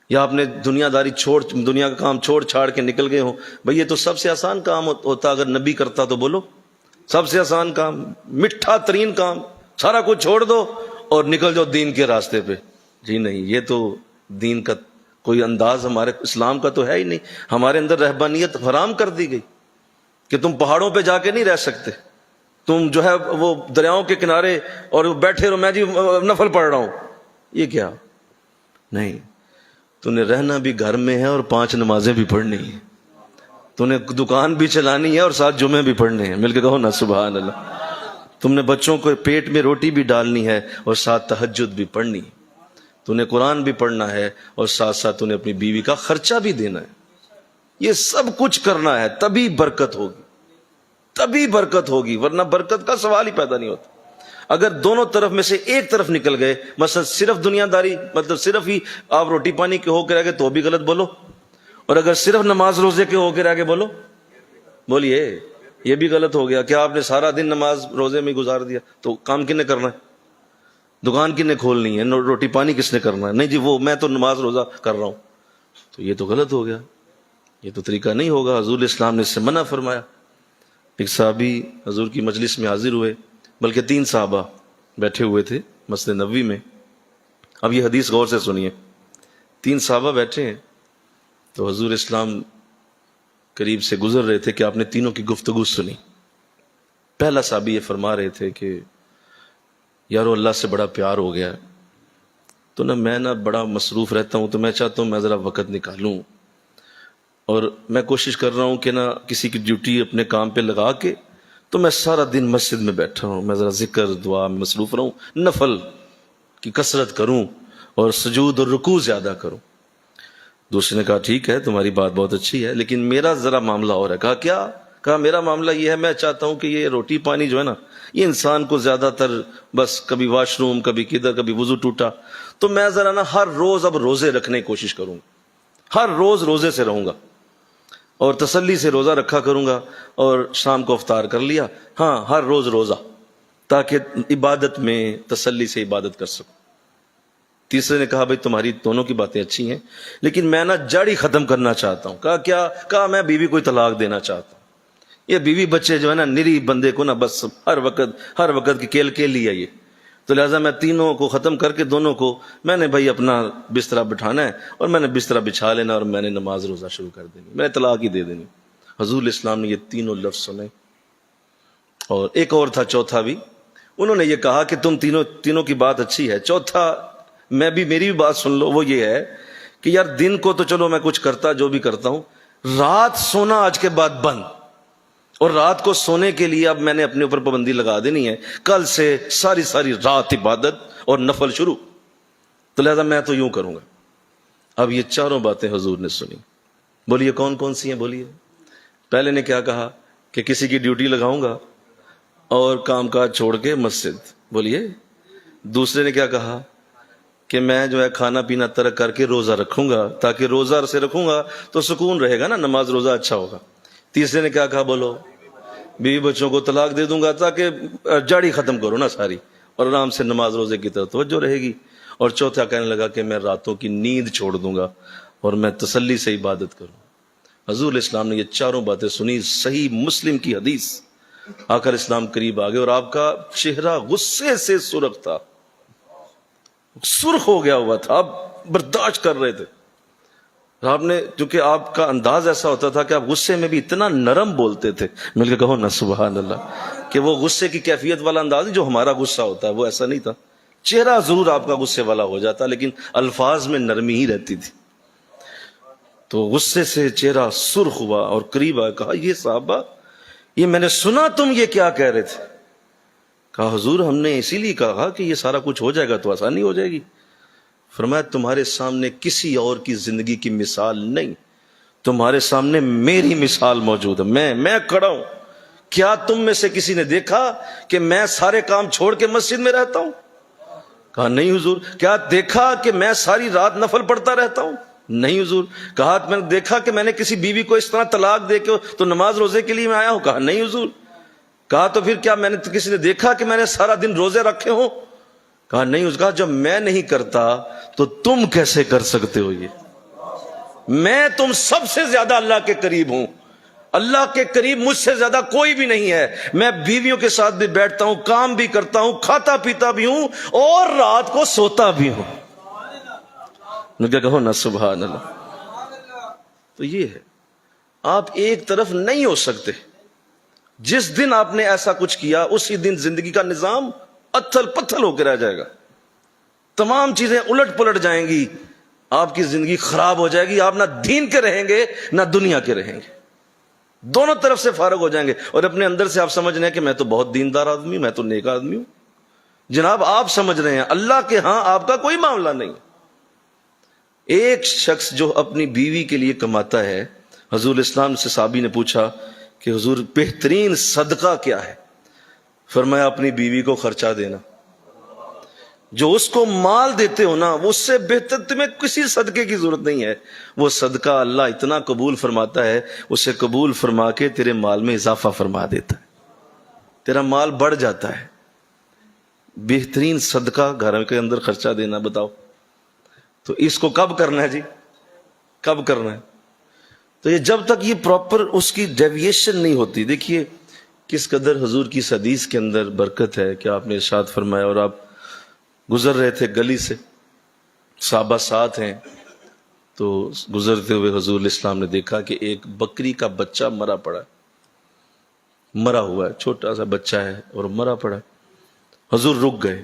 یا آپ نے دنیا کا کام چھوڑ چھاڑ کے نکل گئے ہوں؟ بھئی یہ تو سب سے آسان کام ہوتا، اگر نبی کرتا تو بولو سب سے آسان کام، میٹھا ترین کام، سارا کچھ چھوڑ دو اور نکل جاؤ دین کے راستے پہ۔ جی نہیں، یہ تو دین کا کوئی انداز ہمارے اسلام کا تو ہے ہی نہیں۔ ہمارے اندر رہبانیت حرام کر دی گئی کہ تم پہاڑوں پہ جا کے نہیں رہ سکتے، تم جو ہے وہ دریاؤں کے کنارے اور بیٹھے رہو، میں جی نفل پڑھ رہا ہوں، یہ کیا؟ نہیں، تو نے رہنا بھی گھر میں ہے اور 5 نمازیں بھی پڑھنی ہیں، تو نے دکان بھی چلانی ہے اور 7 جمعے بھی پڑھنے ہیں، مل کے کہو نا سبحان اللہ۔ تم نے بچوں کو پیٹ میں روٹی بھی ڈالنی ہے اور ساتھ تہجد بھی پڑھنی ہے، تو نے قرآن بھی پڑھنا ہے اور ساتھ ساتھ تو نے اپنی بیوی کا خرچہ بھی دینا ہے، یہ سب کچھ کرنا ہے، تبھی برکت ہوگی، تبھی برکت ہوگی، ورنہ برکت کا سوال ہی پیدا نہیں ہوتا۔ اگر دونوں طرف میں سے ایک طرف نکل گئے، مثلا صرف دنیا داری، مطلب صرف ہی آپ روٹی پانی کے ہو کے رہ گئے تو بھی غلط بولو، اور اگر صرف نماز روزے کے ہو کے رہ گئے بولو، بولیے یہ بھی غلط ہو گیا۔ کیا آپ نے سارا دن نماز روزے میں گزار دیا تو کام کن نے کرنا ہے؟ دکان کن نے کھولنی ہے؟ روٹی پانی کس نے کرنا ہے؟ نہیں جی وہ میں تو نماز روزہ کر رہا ہوں، تو یہ تو غلط ہو گیا، یہ تو طریقہ نہیں ہوگا۔ حضور اسلام نے اس سے منع فرمایا۔ ایک صحابی حضور کی مجلس میں حاضر ہوئے، بلکہ 3 صحابہ بیٹھے ہوئے تھے مسجد نبوی میں۔ اب یہ حدیث غور سے سنیے، 3 صحابہ بیٹھے ہیں تو حضور اسلام قریب سے گزر رہے تھے کہ آپ نے تینوں کی گفتگو سنی۔ پہلا صحابی یہ فرما رہے تھے کہ یارو اللہ سے بڑا پیار ہو گیا، تو میں بڑا مصروف رہتا ہوں، تو میں چاہتا ہوں میں ذرا وقت نکالوں، اور میں کوشش کر رہا ہوں کہ نہ کسی کی ڈیوٹی اپنے کام پہ لگا کے تو میں سارا دن مسجد میں بیٹھا ہوں، میں ذرا ذکر دعا میں مصروف رہوں، نفل کی کثرت کروں اور سجود اور رکوع زیادہ کروں۔ دوسرے نے کہا ٹھیک ہے تمہاری بات بہت اچھی ہے، لیکن میرا ذرا معاملہ اور ہے۔ کہا کیا؟ کہا میرا معاملہ یہ ہے، میں چاہتا ہوں کہ یہ روٹی پانی جو ہے نا، یہ انسان کو زیادہ تر بس کبھی واش روم، کبھی کدھر، کبھی وضو ٹوٹا، تو میں ذرا نا ہر روز اب روزے رکھنے کی کوشش کروں گا، ہر روز روزے سے رہوں گا اور تسلی سے روزہ رکھا کروں گا، اور شام کو افطار کر لیا، ہاں ہر روز روزہ، تاکہ عبادت میں تسلی سے عبادت کر سکوں۔ تیسرے نے کہا بھائی تمہاری دونوں کی باتیں اچھی ہیں، لیکن میں نا جڑ ہی ختم کرنا چاہتا ہوں۔ کہا کیا؟ کہا میں بیوی کو طلاق دینا چاہتا ہوں۔ یہ بیوی بچے جو ہے نا، نری بندے کو نا بس ہر وقت کی کیل کے لیا یہ، تو لہٰذا میں تینوں کو ختم کر کے دونوں کو میں نے بھائی اپنا بستر بٹھانا ہے اور میں نے بستر بچھا لینا اور میں نے نماز روزہ شروع کر دینی، میں نے طلاق ہی دے دینی۔ حضور اسلام نے یہ تینوں لفظ سنے، اور ایک اور تھا چوتھا بھی، انہوں نے یہ کہا کہ تم تینوں کی بات اچھی ہے، چوتھا میری بھی بات سن لو، وہ یہ ہے کہ یار دن کو تو چلو میں کچھ کرتا جو بھی کرتا ہوں، رات سونا آج کے بعد بند، اور رات کو سونے کے لیے اب میں نے اپنے اوپر پابندی لگا دینی ہے، کل سے ساری رات عبادت اور نفل شروع، تو لہذا میں تو یوں کروں گا۔ اب یہ چاروں باتیں حضور نے سنی، بولیے کون کون سی ہیں؟ بولیے۔ پہلے نے کیا کہا کہ کسی کی ڈیوٹی لگاؤں گا اور کام کاج چھوڑ کے مسجد، بولیے۔ دوسرے نے کیا کہا کہ میں جو ہے کھانا پینا ترک کر کے روزہ رکھوں گا، تاکہ روزہ سے رکھوں گا تو سکون رہے گا نا، نماز روزہ اچھا ہوگا۔ تیسرے نے کیا کہا؟ بولو۔ بیوی بچوں کو طلاق دے دوں گا تاکہ جڑ ہی ختم کرو نا ساری، اور آرام سے نماز روزے کی طرف توجہ رہے گی۔ اور چوتھا کہنے لگا کہ میں راتوں کی نیند چھوڑ دوں گا اور میں تسلی سے عبادت کروں۔ حضور اسلام نے یہ چاروں باتیں سنی، صحیح مسلم کی حدیث۔ آقا اسلام قریب آگئے اور آپ کا چہرہ غصے سے سرخ تھا، سرخ ہو گیا ہوا تھا، آپ برداشت کر رہے تھے۔ آپ نے، چونکہ آپ کا انداز ایسا ہوتا تھا کہ آپ غصے میں بھی اتنا نرم بولتے تھے، مل کے کہو نا سبحان اللہ، کہ وہ غصے کی کیفیت والا انداز جو ہمارا غصہ ہوتا ہے وہ ایسا نہیں تھا۔ چہرہ ضرور آپ کا غصے والا ہو جاتا لیکن الفاظ میں نرمی ہی رہتی تھی۔ تو غصے سے چہرہ سرخ ہوا اور قریب آیا، کہا یہ صحابہ، یہ میں نے سنا تم یہ کیا کہہ رہے تھے؟ کہا حضور ہم نے اسی لیے کہا کہ یہ سارا کچھ ہو جائے گا تو آسانی ہو جائے گی۔ فرمایا تمہارے سامنے کسی اور کی زندگی کی مثال نہیں، تمہارے سامنے میری مثال موجود ہے، میں کھڑا ہوں۔ کیا تم میں سے کسی نے دیکھا کہ میں سارے کام چھوڑ کے مسجد میں رہتا ہوں؟ کہا نہیں حضور۔ کیا دیکھا کہ میں ساری رات نفل پڑھتا رہتا ہوں؟ نہیں حضور۔ کہا میں نے دیکھا کہ میں نے کسی بیوی کو اس طرح طلاق دے کے تو نماز روزے کے لیے میں آیا ہوں؟ کہا نہیں حضور۔ کہا تو پھر کیا میں نے کسی نے دیکھا کہ میں نے سارا دن روزے رکھے ہوں؟ کہا نہیں حضور۔ کہا جب میں نہیں کرتا تو تم کیسے کر سکتے ہو؟ یہ میں تم سب سے زیادہ اللہ کے قریب ہوں، اللہ کے قریب مجھ سے زیادہ کوئی بھی نہیں ہے۔ میں بیویوں کے ساتھ بھی بیٹھتا ہوں، کام بھی کرتا ہوں، کھاتا پیتا بھی ہوں اور رات کو سوتا بھی ہوں۔ کیا کہو نا سبحان اللہ۔ تو یہ ہے، آپ ایک طرف نہیں ہو سکتے۔ جس دن آپ نے ایسا کچھ کیا اسی دن زندگی کا نظام اتھل پتھل ہو کے رہ جائے گا، تمام چیزیں الٹ پلٹ جائیں گی، آپ کی زندگی خراب ہو جائے گی، آپ نہ دین کے رہیں گے نہ دنیا کے رہیں گے، دونوں طرف سے فارغ ہو جائیں گے۔ اور اپنے اندر سے آپ سمجھ رہے ہیں کہ میں تو بہت دیندار آدمی ہوں، میں تو نیک آدمی ہوں۔ جناب آپ سمجھ رہے ہیں اللہ کے ہاں آپ کا کوئی معاملہ نہیں۔ ایک شخص جو اپنی بیوی کے لیے کماتا ہے، حضور اسلام سے صحابی نے پوچھا کہ حضور بہترین صدقہ کیا ہے؟ فرمایا اپنی بیوی کو خرچہ دینا۔ جو اس کو مال دیتے ہو نا، اس سے بہتر تمہیں کسی صدقے کی ضرورت نہیں ہے۔ وہ صدقہ اللہ اتنا قبول فرماتا ہے، اسے قبول فرما کے تیرے مال میں اضافہ فرما دیتا ہے، تیرا مال بڑھ جاتا ہے۔ بہترین صدقہ گھر کے اندر خرچہ دینا، بتاؤ تو اس کو کب کرنا ہے جی؟ کب کرنا ہے؟ تو یہ جب تک یہ پراپر اس کی ڈیویشن نہیں ہوتی۔ دیکھیے کس قدر حضور کی اس حدیث کے اندر برکت ہے کہ آپ نے ارشاد فرمایا، اور آپ گزر رہے تھے گلی سے، صحابہ ساتھ ہیں، تو گزرتے ہوئے حضور اسلام نے دیکھا کہ ایک بکری کا بچہ مرا پڑا ہے، مرا ہوا ہے، چھوٹا سا بچہ ہے اور مرا پڑا ہے۔ حضور رک گئے۔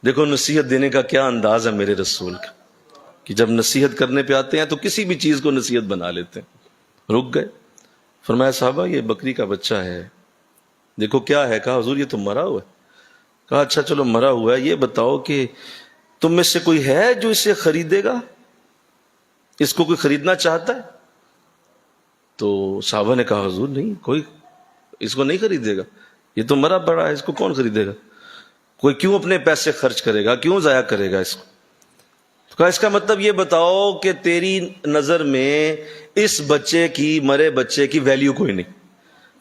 دیکھو نصیحت دینے کا کیا انداز ہے میرے رسول کا، کہ جب نصیحت کرنے پہ آتے ہیں تو کسی بھی چیز کو نصیحت بنا لیتے ہیں۔ رک گئے، فرمایا صحابہ یہ بکری کا بچہ ہے، دیکھو کیا ہے؟ کہا حضور یہ تو مرا ہوا ہے۔ کہا اچھا چلو مرا ہوا ہے، یہ بتاؤ کہ تم میں سے کوئی ہے جو اسے خریدے گا؟ اس کو کوئی خریدنا چاہتا ہے؟ تو صحابہ نے کہا حضور نہیں، کوئی اس کو نہیں خریدے گا، یہ تو مرا پڑا ہے، اس کو کون خریدے گا؟ کوئی کیوں اپنے پیسے خرچ کرے گا، کیوں ضائع کرے گا اس کو؟ تو کہا اس کا مطلب یہ بتاؤ کہ تیری نظر میں اس بچے کی، مرے بچے کی ویلیو کوئی نہیں؟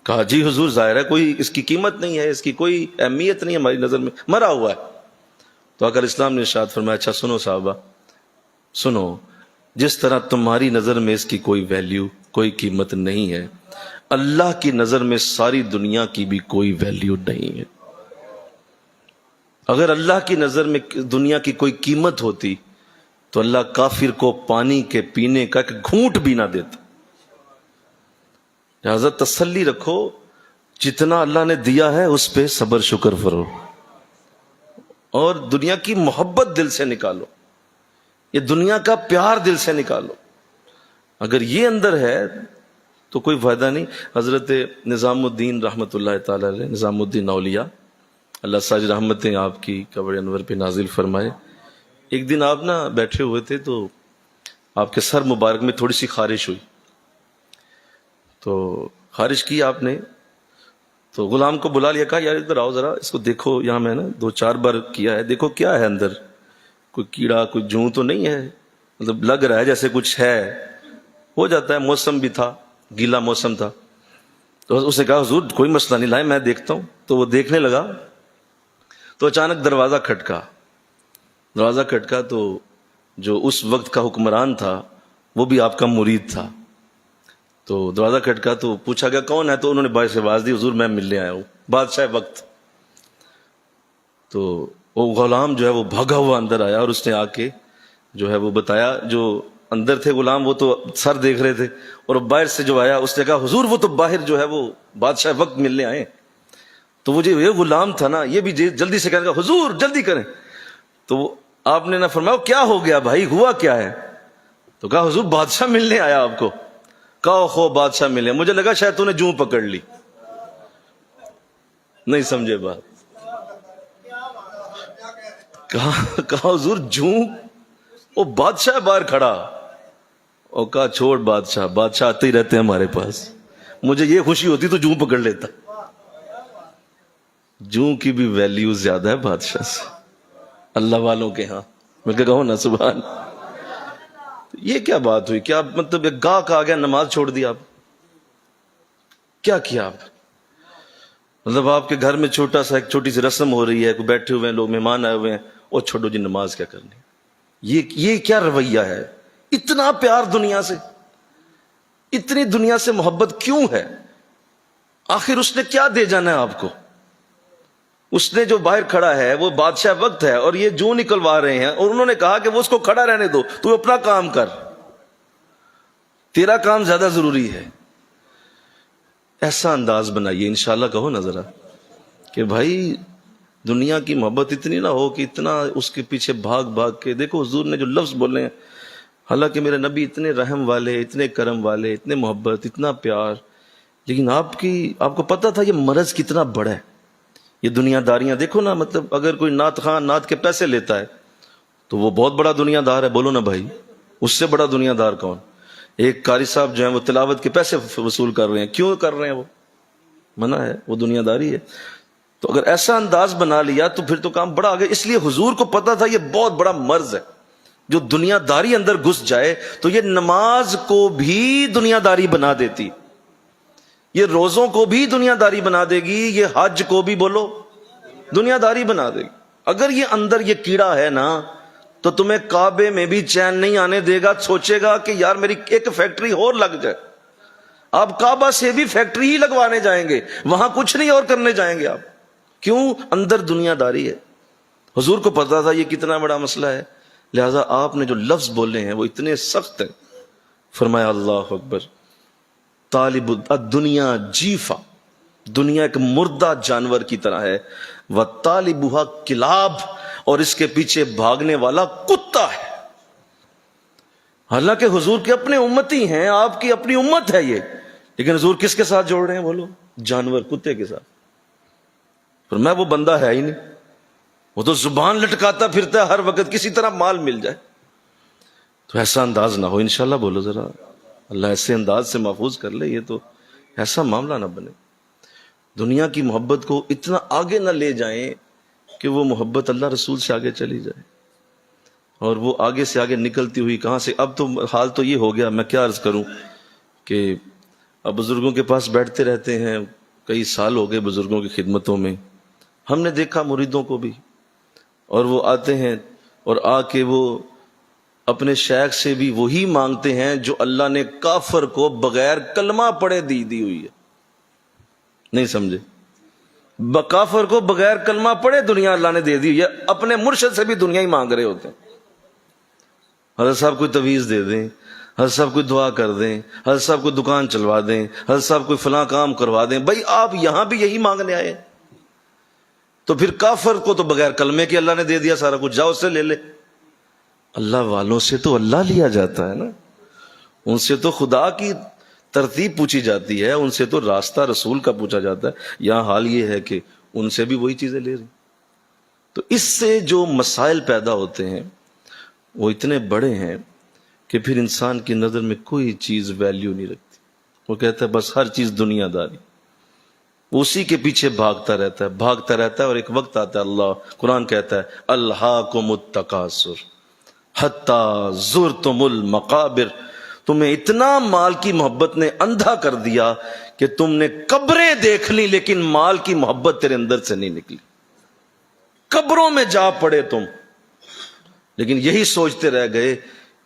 کہا جی حضور ظاہر ہے کوئی اس کی قیمت نہیں ہے، اس کی کوئی اہمیت نہیں ہے ہماری نظر میں، مرا ہوا ہے۔ تو اگر اسلام نے ارشاد فرمایا اچھا سنو صحابہ سنو، جس طرح تمہاری نظر میں اس کی کوئی ویلیو، کوئی قیمت نہیں ہے، اللہ کی نظر میں ساری دنیا کی بھی کوئی ویلیو نہیں ہے۔ اگر اللہ کی نظر میں دنیا کی کوئی قیمت ہوتی تو اللہ کافر کو پانی کے پینے کا ایک گھونٹ بھی نہ دیتا۔ لہذا تسلی رکھو، جتنا اللہ نے دیا ہے اس پہ صبر شکر کرو، اور دنیا کی محبت دل سے نکالو، یہ دنیا کا پیار دل سے نکالو۔ اگر یہ اندر ہے تو کوئی فائدہ نہیں۔ حضرت نظام الدین رحمۃ اللہ تعالی علیہ، نظام الدین اولیاء، اللہ ساری رحمتیں آپ کی قبر انور پہ نازل فرمائے، ایک دن آپ نا بیٹھے ہوئے تھے تو آپ کے سر مبارک میں تھوڑی سی خارش ہوئی، تو خارش کی آپ نے تو غلام کو بلا لیا، کہا یار ادھر آؤ ذرا، اس کو دیکھو، یہاں میں نے 2-4 بار کیا ہے، دیکھو کیا ہے اندر، کوئی کیڑا کوئی جوں تو نہیں ہے، مطلب لگ رہا ہے جیسے کچھ ہے، ہو جاتا ہے، موسم بھی تھا، گیلا موسم تھا۔ تو اس نے کہا حضور کوئی مسئلہ نہیں، لائے میں دیکھتا ہوں۔ تو وہ دیکھنے لگا تو اچانک دروازہ کھٹکا، دروازہ کھٹکا تو جو اس وقت کا حکمران تھا وہ بھی آپ کا مرید تھا۔ تو دروازہ کھٹکا تو پوچھا گیا کون ہے، تو انہوں نے باعث سے آواز دی حضور میں ملنے آیا ہوں، بادشاہ وقت۔ تو وہ غلام جو ہے وہ بھاگا ہوا اندر آیا اور اس نے آ کے جو ہے وہ بتایا، جو اندر تھے غلام وہ تو سر دیکھ رہے تھے، اور باہر سے جو آیا اس نے کہا حضور وہ تو باہر جو ہے وہ بادشاہ وقت ملنے آئے۔ تو وہ جو یہ غلام تھا نا یہ بھی جلدی سے کہنے لگا حضور جلدی کریں۔ تو آپ نے نہ فرمایا کیا ہو گیا بھائی، ہوا کیا ہے؟ تو کہا حضور بادشاہ ملنے آیا آپ کو۔ کہا خو بادشاہ ملے، مجھے لگا شاید تو نے جوں پکڑ لی، نہیں سمجھے بات۔ کہا حضور جوں؟ وہ بادشاہ باہر کھڑا، اور کہا چھوڑ بادشاہ، بادشاہ آتے ہی رہتے ہیں ہمارے پاس، مجھے یہ خوشی ہوتی تو جوں پکڑ لیتا۔ جوں کی بھی ویلیو زیادہ ہے بادشاہ سے، اللہ والوں کے ہاں۔ میں کہوں نا سبحان۔ یہ کیا بات ہوئی؟ کیا مطلب ایک گاہک آ گیا، نماز چھوڑ دی آپ؟ کیا کیا آپ؟ مطلب آپ کے گھر میں چھوٹا سا ایک چھوٹی سی رسم ہو رہی ہے، کوئی بیٹھے ہوئے ہیں لوگ، مہمان آئے ہوئے ہیں، اور چھوڑو جی نماز کیا کرنی؟ یہ کیا رویہ ہے؟ اتنا پیار دنیا سے، اتنی دنیا سے محبت کیوں ہے؟ آخر اس نے کیا دے جانا ہے آپ کو؟ اس نے جو باہر کھڑا ہے وہ بادشاہ وقت ہے، اور یہ جو نکلوا رہے ہیں، اور انہوں نے کہا کہ وہ اس کو کھڑا رہنے دو، تو اپنا کام کر، تیرا کام زیادہ ضروری ہے۔ ایسا انداز بنائیے انشاءاللہ، کہو نا ذرا کہ بھائی دنیا کی محبت اتنی نہ ہو کہ اتنا اس کے پیچھے بھاگ بھاگ کے۔ دیکھو حضور نے جو لفظ بولے ہیں، حالانکہ میرے نبی اتنے رحم والے، اتنے کرم والے، اتنے محبت، اتنا پیار، لیکن آپ کو پتا تھا یہ مرض کتنا بڑا ہے، یہ دنیا داریاں۔ دیکھو نا، مطلب اگر کوئی نعت خواں نعت کے پیسے لیتا ہے تو وہ بہت بڑا دنیا دار ہے، بولو نا بھائی، اس سے بڑا دنیا دار کون؟ ایک قاری صاحب جو ہیں وہ تلاوت کے پیسے وصول کر رہے ہیں، کیوں کر رہے ہیں؟ وہ منع ہے، وہ دنیا داری ہے۔ تو اگر ایسا انداز بنا لیا تو پھر تو کام بڑا آگے۔ اس لیے حضور کو پتا تھا یہ بہت بڑا مرض ہے، جو دنیا داری اندر گھس جائے تو یہ نماز کو بھی دنیا داری بنا دیتی، یہ روزوں کو بھی دنیا داری بنا دے گی، یہ حج کو بھی بولو دنیا داری بنا دے گی۔ اگر یہ اندر یہ کیڑا ہے نا تو تمہیں کعبے میں بھی چین نہیں آنے دے گا، سوچے گا کہ یار میری ایک فیکٹری اور لگ جائے۔ آپ کعبہ سے بھی فیکٹری ہی لگوانے جائیں گے، وہاں کچھ نہیں اور کرنے جائیں گے آپ، کیوں؟ اندر دنیا داری ہے۔ حضور کو پتا تھا یہ کتنا بڑا مسئلہ ہے، لہذا آپ نے جو لفظ بولے ہیں وہ اتنے سخت ہیں۔ فرمایا اللہ اکبر، طالب الدنیا جیفا، دنیا ایک مردہ جانور کی طرح ہے، وطالبها کلاب، اور اس کے پیچھے بھاگنے والا کتا ہے۔ حالانکہ حضور کے اپنے امتی ہیں، آپ کی اپنی امت ہے یہ، لیکن حضور کس کے ساتھ جوڑ رہے ہیں بولو؟ جانور، کتے کے ساتھ۔ پر میں وہ بندہ ہے ہی نہیں، وہ تو زبان لٹکاتا پھرتا ہے ہر وقت، کسی طرح مال مل جائے۔ تو ایسا انداز نہ ہو انشاءاللہ، بولو ذرا، اللہ ایسے انداز سے محفوظ کر لے، یہ تو ایسا معاملہ نہ بنے۔ دنیا کی محبت کو اتنا آگے نہ لے جائیں کہ وہ محبت اللہ رسول سے آگے چلی جائے، اور وہ آگے سے آگے نکلتی ہوئی کہاں سے۔ اب تو حال تو یہ ہو گیا، میں کیا عرض کروں کہ اب بزرگوں کے پاس بیٹھتے رہتے ہیں، کئی سال ہو گئے بزرگوں کی خدمتوں میں، ہم نے دیکھا مریدوں کو بھی، اور وہ آتے ہیں اور آ کے وہ اپنے شیخ سے بھی وہی مانگتے ہیں جو اللہ نے کافر کو بغیر کلمہ پڑھے دی ہوئی ہے۔ نہیں سمجھے؟ کافر کو بغیر کلمہ پڑھے دنیا اللہ نے دے دی ہوئی ہے، اپنے مرشد سے بھی دنیا ہی مانگ رہے ہوتے ہیں۔ حضرت صاحب کوئی تویز دے دیں، حضرت صاحب کوئی دعا کر دیں، حضرت صاحب کوئی دکان چلوا دیں، حضرت صاحب کوئی فلاں کام کروا دیں۔ بھائی آپ یہاں بھی یہی مانگنے آئے، تو پھر کافر کو تو بغیر کلمے کے اللہ نے دے دیا سارا کچھ، جاؤ اس سے لے لے۔ اللہ والوں سے تو اللہ لیا جاتا ہے نا، ان سے تو خدا کی ترتیب پوچھی جاتی ہے، ان سے تو راستہ رسول کا پوچھا جاتا ہے۔ یہاں حال یہ ہے کہ ان سے بھی وہی چیزیں لے رہی۔ تو اس سے جو مسائل پیدا ہوتے ہیں وہ اتنے بڑے ہیں کہ پھر انسان کی نظر میں کوئی چیز ویلیو نہیں رکھتی، وہ کہتا ہے بس ہر چیز دنیا داری، اسی کے پیچھے بھاگتا رہتا ہے، اور ایک وقت آتا ہے، اللہ قرآن کہتا ہے الہاکم التکاثر حتی زرتم المقابر، تمہیں اتنا مال کی محبت نے اندھا کر دیا کہ تم نے قبریں دیکھ لی لیکن مال کی محبت تیرے اندر سے نہیں نکلی، قبروں میں جا پڑے تم، لیکن یہی سوچتے رہ گئے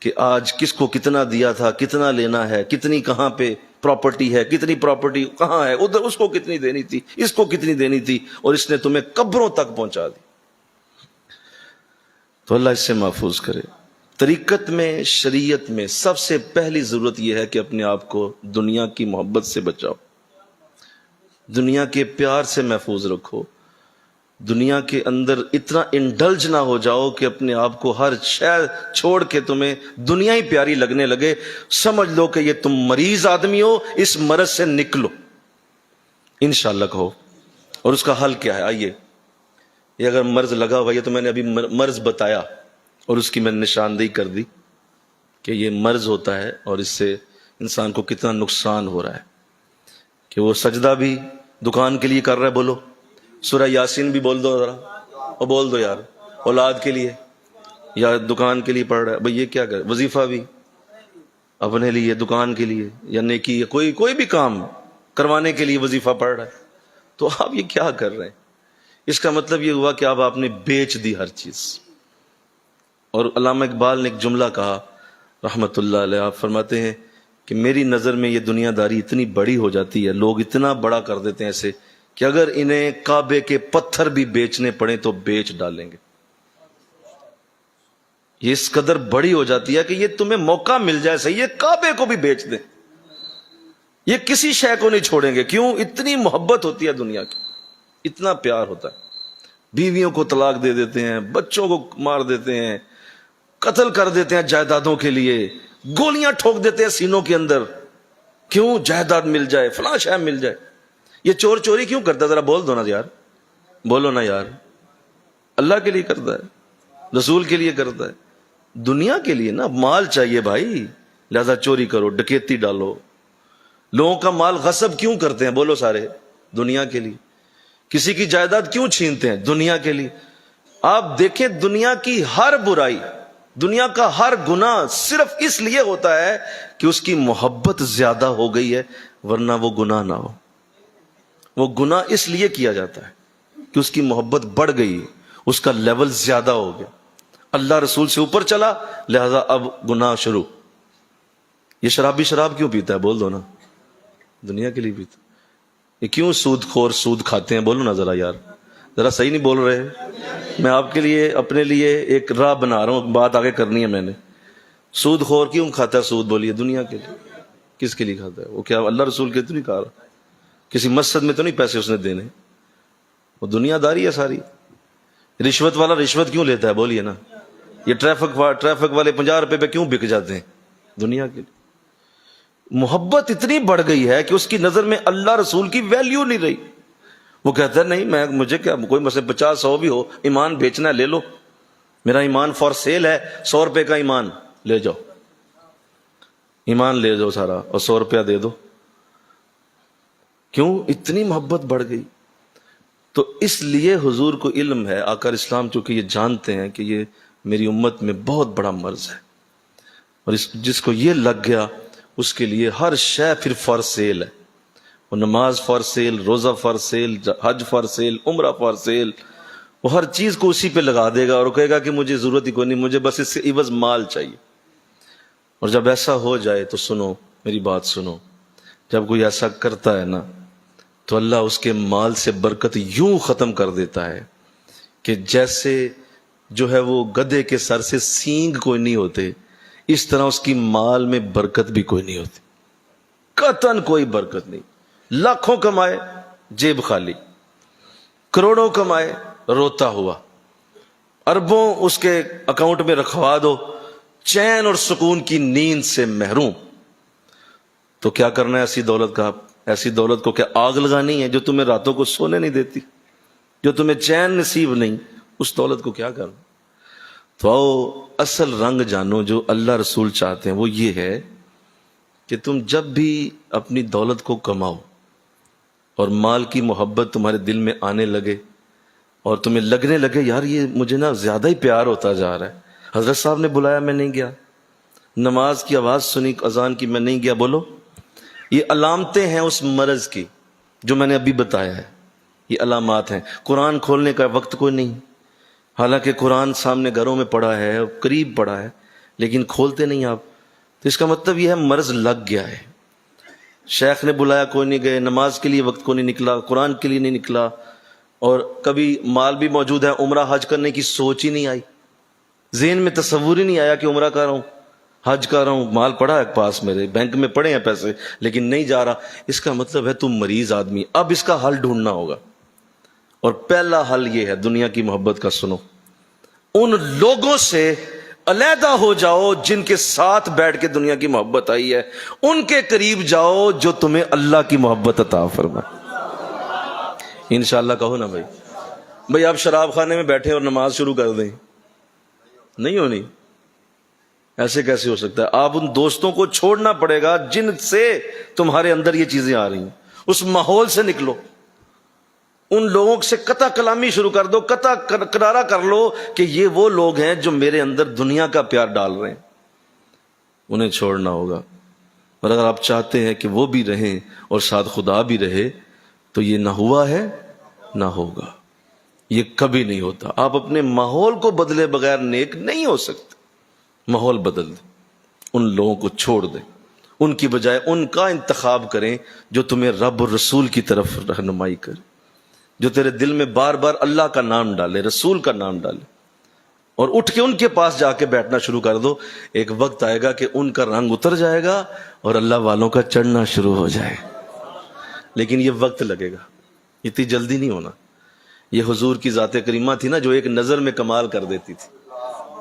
کہ آج کس کو کتنا دیا تھا، کتنا لینا ہے، کتنی کہاں پہ پراپرٹی ہے، کتنی پراپرٹی کہاں ہے، ادھر اس کو کتنی دینی تھی، اس کو کتنی دینی تھی، اور اس نے تمہیں قبروں تک پہنچا دی۔ تو اللہ اس سے محفوظ کرے۔ طریقت میں، شریعت میں سب سے پہلی ضرورت یہ ہے کہ اپنے آپ کو دنیا کی محبت سے بچاؤ، دنیا کے پیار سے محفوظ رکھو، دنیا کے اندر اتنا انڈلج نہ ہو جاؤ کہ اپنے آپ کو ہر شے چھوڑ کے تمہیں دنیا ہی پیاری لگنے لگے۔ سمجھ لو کہ یہ تم مریض آدمی ہو، اس مرض سے نکلو انشاءاللہ کہو۔ اور اس کا حل کیا ہے؟ آئیے، یہ اگر مرض لگا ہوا، یہ تو میں نے ابھی مرض بتایا، اور اس کی میں نے نشاندہی کر دی کہ یہ مرض ہوتا ہے اور اس سے انسان کو کتنا نقصان ہو رہا ہے کہ وہ سجدہ بھی دکان کے لیے کر رہا ہے. بولو سورہ یاسین بھی بول دو ذرا، اور بول دو یار اولاد کے لیے یا دکان کے لیے پڑھ رہا ہے. بھئی یہ کیا کر، وظیفہ بھی اپنے لیے، دکان کے لیے، یا نیکی یا کوئی بھی کام کروانے کے لیے وظیفہ پڑھ رہا ہے. تو آپ یہ کیا کر رہے ہیں؟ اس کا مطلب یہ ہوا کہ اب آپ نے بیچ دی ہر چیز. اور علامہ اقبال نے ایک جملہ کہا رحمت اللہ علیہ، آپ فرماتے ہیں کہ میری نظر میں یہ دنیا داری اتنی بڑی ہو جاتی ہے، لوگ اتنا بڑا کر دیتے ہیں ایسے کہ اگر انہیں کعبے کے پتھر بھی بیچنے پڑیں تو بیچ ڈالیں گے. یہ اس قدر بڑی ہو جاتی ہے کہ یہ تمہیں موقع مل جائے صحیح، یہ کعبے کو بھی بیچ دیں، یہ کسی شے کو نہیں چھوڑیں گے. کیوں؟ اتنی محبت ہوتی ہے دنیا کی، اتنا پیار ہوتا ہے. بیویوں کو طلاق دے دیتے ہیں، بچوں کو مار دیتے ہیں، قتل کر دیتے ہیں جائیدادوں کے لیے، گولیاں ٹھوک دیتے ہیں سینوں کے اندر. کیوں؟ جائیداد مل جائے، فلاں شے مل جائے. یہ چور چوری کیوں کرتا ہے؟ ذرا بول دو نا یار، بولو نا یار. اللہ کے لیے کرتا ہے، رسول کے لیے کرتا ہے، دنیا کے لیے نا. مال چاہیے بھائی، لہذا چوری کرو، ڈکیتی ڈالو. لوگوں کا مال غصب کیوں کرتے ہیں؟ بولو سارے، دنیا کے لیے. کسی کی جائیداد کیوں چھینتے ہیں؟ دنیا کے لیے. آپ دیکھیں دنیا کی ہر برائی، دنیا کا ہر گناہ صرف اس لیے ہوتا ہے کہ اس کی محبت زیادہ ہو گئی ہے، ورنہ وہ گناہ نہ ہو. وہ گناہ اس لیے کیا جاتا ہے کہ اس کی محبت بڑھ گئی، اس کا لیول زیادہ ہو گیا، اللہ رسول سے اوپر چلا، لہذا اب گناہ شروع. یہ شرابی شراب کیوں پیتا ہے؟ بول دو نا، دنیا کے لیے پیتا. یہ کیوں سود خور سود کھاتے ہیں؟ بولو نا ذرا یار، ذرا صحیح نہیں بول رہے. میں آپ کے لیے اپنے لیے ایک راہ بنا رہا ہوں، بات آگے کرنی ہے میں نے. سود خور کیوں کھاتا ہے سود؟ بولیے. دنیا کے لیے. کس کے لیے کھاتا ہے وہ؟ کیا اللہ رسول کے تو نہیں کہا رہا، کسی مسجد میں تو نہیں پیسے اس نے دینے. وہ دنیا داری ہے ساری. رشوت والا رشوت کیوں لیتا ہے؟ بولیے نا. یہ ٹریفک والے 50 روپے پہ کیوں بک جاتے ہیں؟ دنیا کے لیے. محبت اتنی بڑھ گئی ہے کہ اس کی نظر میں اللہ رسول کی ویلیو نہیں رہی. وہ کہتا ہے نہیں، مجھے کیا، کوئی مسئلہ 50-100 بھی ہو، ایمان بیچنا ہے لے لو، میرا ایمان فار سیل ہے، 100 روپے کا ایمان لے جاؤ، ایمان لے جاؤ سارا اور 100 روپیہ دے دو. کیوں؟ اتنی محبت بڑھ گئی. تو اس لیے حضور کو علم ہے، آقا اسلام چونکہ یہ جانتے ہیں کہ یہ میری امت میں بہت بڑا مرض ہے، اور جس کو یہ لگ گیا اس کے لیے ہر شے پھر فار سیل ہے. وہ نماز فار سیل، روزہ for sale, Hajj for sale, عمرہ فار سیل. وہ ہر چیز کو اسی پہ لگا دے گا اور کہے گا کہ مجھے ضرورت ہی کوئی نہیں، مجھے بس اس سے عوض مال چاہیے. اور جب ایسا ہو جائے تو سنو میری بات سنو، جب کوئی ایسا کرتا ہے نا تو اللہ اس کے مال سے برکت یوں ختم کر دیتا ہے کہ جیسے جو ہے وہ گدھے کے سر سے سینگ کوئی نہیں ہوتے، اس طرح اس کی مال میں برکت بھی کوئی نہیں ہوتی، قطعاً کوئی برکت نہیں. لاکھوں کمائے جیب خالی، کروڑوں کمائے روتا ہوا، اربوں اس کے اکاؤنٹ میں رکھوا دو، چین اور سکون کی نیند سے محروم. تو کیا کرنا ہے ایسی دولت کا؟ ایسی دولت کو کیا آگ لگانی ہے جو تمہیں راتوں کو سونے نہیں دیتی، جو تمہیں چین نصیب نہیں؟ اس دولت کو کیا کرنا؟ تو آؤ اصل رنگ جانو جو اللہ رسول چاہتے ہیں. وہ یہ ہے کہ تم جب بھی اپنی دولت کو کماؤ اور مال کی محبت تمہارے دل میں آنے لگے اور تمہیں لگنے لگے یار یہ مجھے نا زیادہ ہی پیار ہوتا جا رہا ہے، حضرت صاحب نے بلایا میں نہیں گیا، نماز کی آواز سنی اذان کی میں نہیں گیا. بولو یہ علامتیں ہیں اس مرض کی جو میں نے ابھی بتایا ہے. یہ علامات ہیں. قرآن کھولنے کا وقت کوئی نہیں، حالانکہ قرآن سامنے گھروں میں پڑا ہے، قریب پڑا ہے، لیکن کھولتے نہیں آپ. تو اس کا مطلب یہ ہے مرض لگ گیا ہے. شیخ نے بلایا کوئی نہیں گئے، نماز کے لیے وقت کو نہیں نکلا، قرآن کے لیے نہیں نکلا، اور کبھی مال بھی موجود ہے، عمرہ حج کرنے کی سوچ ہی نہیں آئی، ذہن میں تصور ہی نہیں آیا کہ عمرہ کر رہا ہوں، حج کر رہا ہوں، مال پڑا ہے پاس، میرے بینک میں پڑے ہیں پیسے لیکن نہیں جا رہا. اس کا مطلب ہے تم مریض آدمی. اب اس کا حل ڈھونڈنا ہوگا، اور پہلا حل یہ ہے دنیا کی محبت کا. سنو، ان لوگوں سے علیحدہ ہو جاؤ جن کے ساتھ بیٹھ کے دنیا کی محبت آئی ہے، ان کے قریب جاؤ جو تمہیں اللہ کی محبت عطا فرمائے. انشاءاللہ کہو نا بھائی. آپ شراب خانے میں بیٹھے اور نماز شروع کر دیں، نہیں ہونی. ایسے کیسے ہو سکتا ہے؟ آپ ان دوستوں کو چھوڑنا پڑے گا جن سے تمہارے اندر یہ چیزیں آ رہی ہیں. اس ماحول سے نکلو، ان لوگوں سے قطع کلامی شروع کر دو، قطع کنارہ کر لو کہ یہ وہ لوگ ہیں جو میرے اندر دنیا کا پیار ڈال رہے ہیں. انہیں چھوڑنا ہوگا. اور اگر آپ چاہتے ہیں کہ وہ بھی رہیں اور ساتھ خدا بھی رہے تو یہ نہ ہوا ہے نہ ہوگا، یہ کبھی نہیں ہوتا. آپ اپنے ماحول کو بدلے بغیر نیک نہیں ہو سکتے. ماحول بدل دیں، ان لوگوں کو چھوڑ دیں، ان کی بجائے ان کا انتخاب کریں جو تمہیں رب اور رسول کی طرف رہنمائی کرے، جو تیرے دل میں بار بار اللہ کا نام ڈالے، رسول کا نام ڈالے. اور اٹھ کے ان کے پاس جا کے بیٹھنا شروع کر دو. ایک وقت آئے گا کہ ان کا رنگ اتر جائے گا اور اللہ والوں کا چڑھنا شروع ہو جائے گا. لیکن یہ وقت لگے گا، اتنی جلدی نہیں ہونا. یہ حضور کی ذات کریمہ تھی نا جو ایک نظر میں کمال کر دیتی تھی.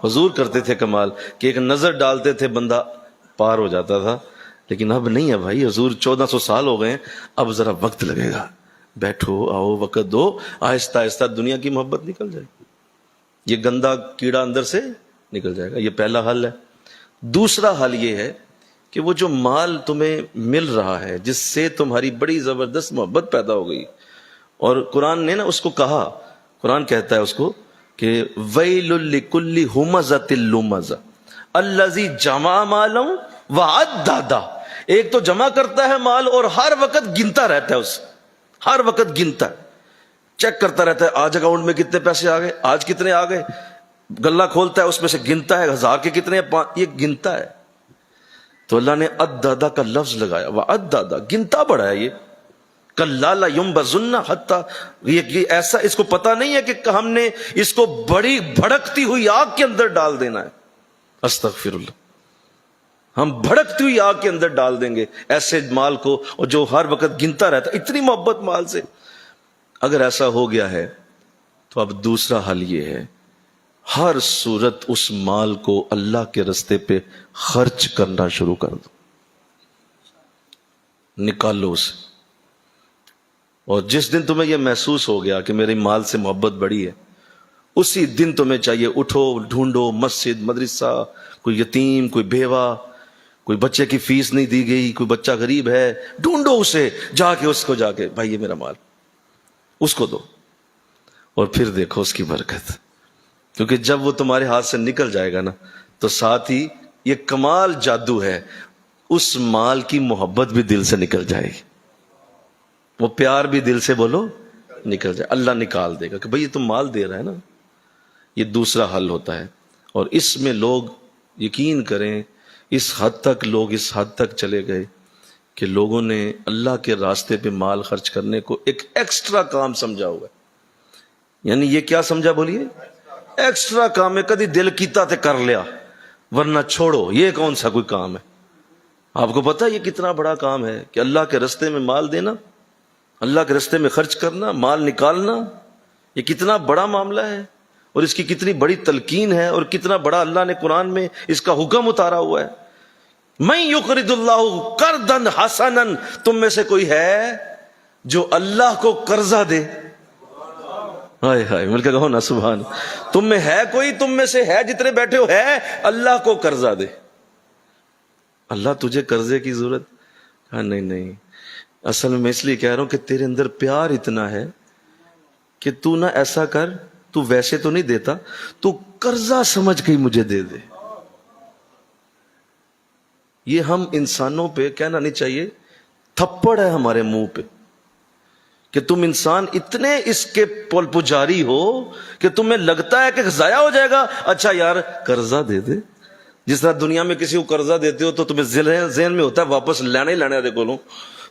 حضور کرتے تھے کمال کہ ایک نظر ڈالتے تھے بندہ پار ہو جاتا تھا. لیکن اب نہیں ہے بھائی، حضور 1400 سال ہو گئے ہیں، اب ذرا وقت لگے گا. بیٹھو، آؤ، وقت دو، آہستہ آہستہ دنیا کی محبت نکل جائے گی. یہ گندا کیڑا اندر سے نکل جائے گا. یہ پہلا حل ہے. دوسرا حل یہ ہے کہ وہ جو مال تمہیں مل رہا ہے، جس سے تمہاری بڑی زبردست محبت پیدا ہو گئی، اور قرآن نے نا اس کو کہا، قرآن کہتا ہے اس کو کہ ویل لکل ہمزۃ لمزہ الذی جمع مالا وعددہ. ایک تو جمع کرتا ہے مال اور ہر وقت گنتا رہتا ہے، اسے ہر وقت گنتا ہے، چیک کرتا رہتا ہے آج اکاؤنٹ میں کتنے پیسے آ گئے، آج کتنے آ گئے. گلہ کھولتا ہے، اس میں سے گنتا ہے 1000 کے کتنے، یہ گنتا ہے. تو اللہ نے عددہ کا لفظ لگایا، وعددہ، گنتا بڑا ہے. یہ کلا لینبذن حتی، یہ ایسا، اس کو پتا نہیں ہے کہ ہم نے اس کو بڑی بھڑکتی ہوئی آگ کے اندر ڈال دینا ہے. استغفر اللہ، ہم بھڑکتی ہوئی آگ کے اندر ڈال دیں گے ایسے مال کو، اور جو ہر وقت گنتا رہتا ہے. اتنی محبت مال سے. اگر ایسا ہو گیا ہے تو اب دوسرا حل یہ ہے، ہر صورت اس مال کو اللہ کے راستے پہ خرچ کرنا شروع کر دو. نکالو اسے. اور جس دن تمہیں یہ محسوس ہو گیا کہ میرے مال سے محبت بڑی ہے، اسی دن تمہیں چاہیے اٹھو، ڈھونڈو مسجد، مدرسہ، کوئی یتیم، کوئی بیوہ، کوئی بچے کی فیس نہیں دی گئی، کوئی بچہ غریب ہے، ڈھونڈو اسے، جا کے اس کو جا کے بھائی یہ میرا مال، اس کو دو. اور پھر دیکھو اس کی برکت. کیونکہ جب وہ تمہارے ہاتھ سے نکل جائے گا نا تو ساتھ ہی یہ کمال جادو ہے، اس مال کی محبت بھی دل سے نکل جائے گی، وہ پیار بھی دل سے بولو نکل جائے. اللہ نکال دے گا کہ بھئی یہ تم مال دے رہا ہے نا. یہ دوسرا حل ہوتا ہے. اور اس میں لوگ یقین کریں، اس حد تک لوگ اس حد تک چلے گئے کہ لوگوں نے اللہ کے راستے پہ مال خرچ کرنے کو ایک ایکسٹرا کام سمجھا ہوا ہے. یعنی یہ کیا سمجھا بولیے؟ ایکسٹرا کام ہے. کدی دل کیتا تے کر لیا، ورنہ چھوڑو. یہ کون سا کوئی کام ہے؟ آپ کو پتا یہ کتنا بڑا کام ہے کہ اللہ کے راستے میں مال دینا، اللہ کے راستے میں خرچ کرنا، مال نکالنا. یہ کتنا بڑا معاملہ ہے، اور اس کی کتنی بڑی تلقین ہے، اور کتنا بڑا اللہ نے قرآن میں اس کا حکم اتارا ہوا ہے. من یقرض اللہ قرضا حسنا، تم میں سے کوئی ہے جو اللہ کو قرضہ دے؟ ہائے ہائے، مل کے کہو نا سبحان. تم میں ہے کوئی، تم میں سے ہے جتنے بیٹھے ہو، ہے اللہ کو قرضہ دے؟ اللہ تجھے قرضے کی ضرورت؟ ہاں نہیں نہیں، اصل میں اس لیے کہہ رہا ہوں کہ تیرے اندر پیار اتنا ہے کہ تو نہ ایسا کر، تو ویسے تو نہیں دیتا، تو قرضہ سمجھ کے ہی مجھے دے دے. یہ ہم انسانوں پہ کہنا نہیں چاہیے، تھپڑ ہے ہمارے منہ پہ کہ تم انسان اتنے اس کے پل پجاری ہو کہ تمہیں لگتا ہے کہ ضائع ہو جائے گا. اچھا یار قرضہ دے دے. جس طرح دنیا میں کسی کو قرضہ دیتے ہو تو تمہیں ذہن میں ہوتا ہے واپس لینا ہی لینا دے بولوں،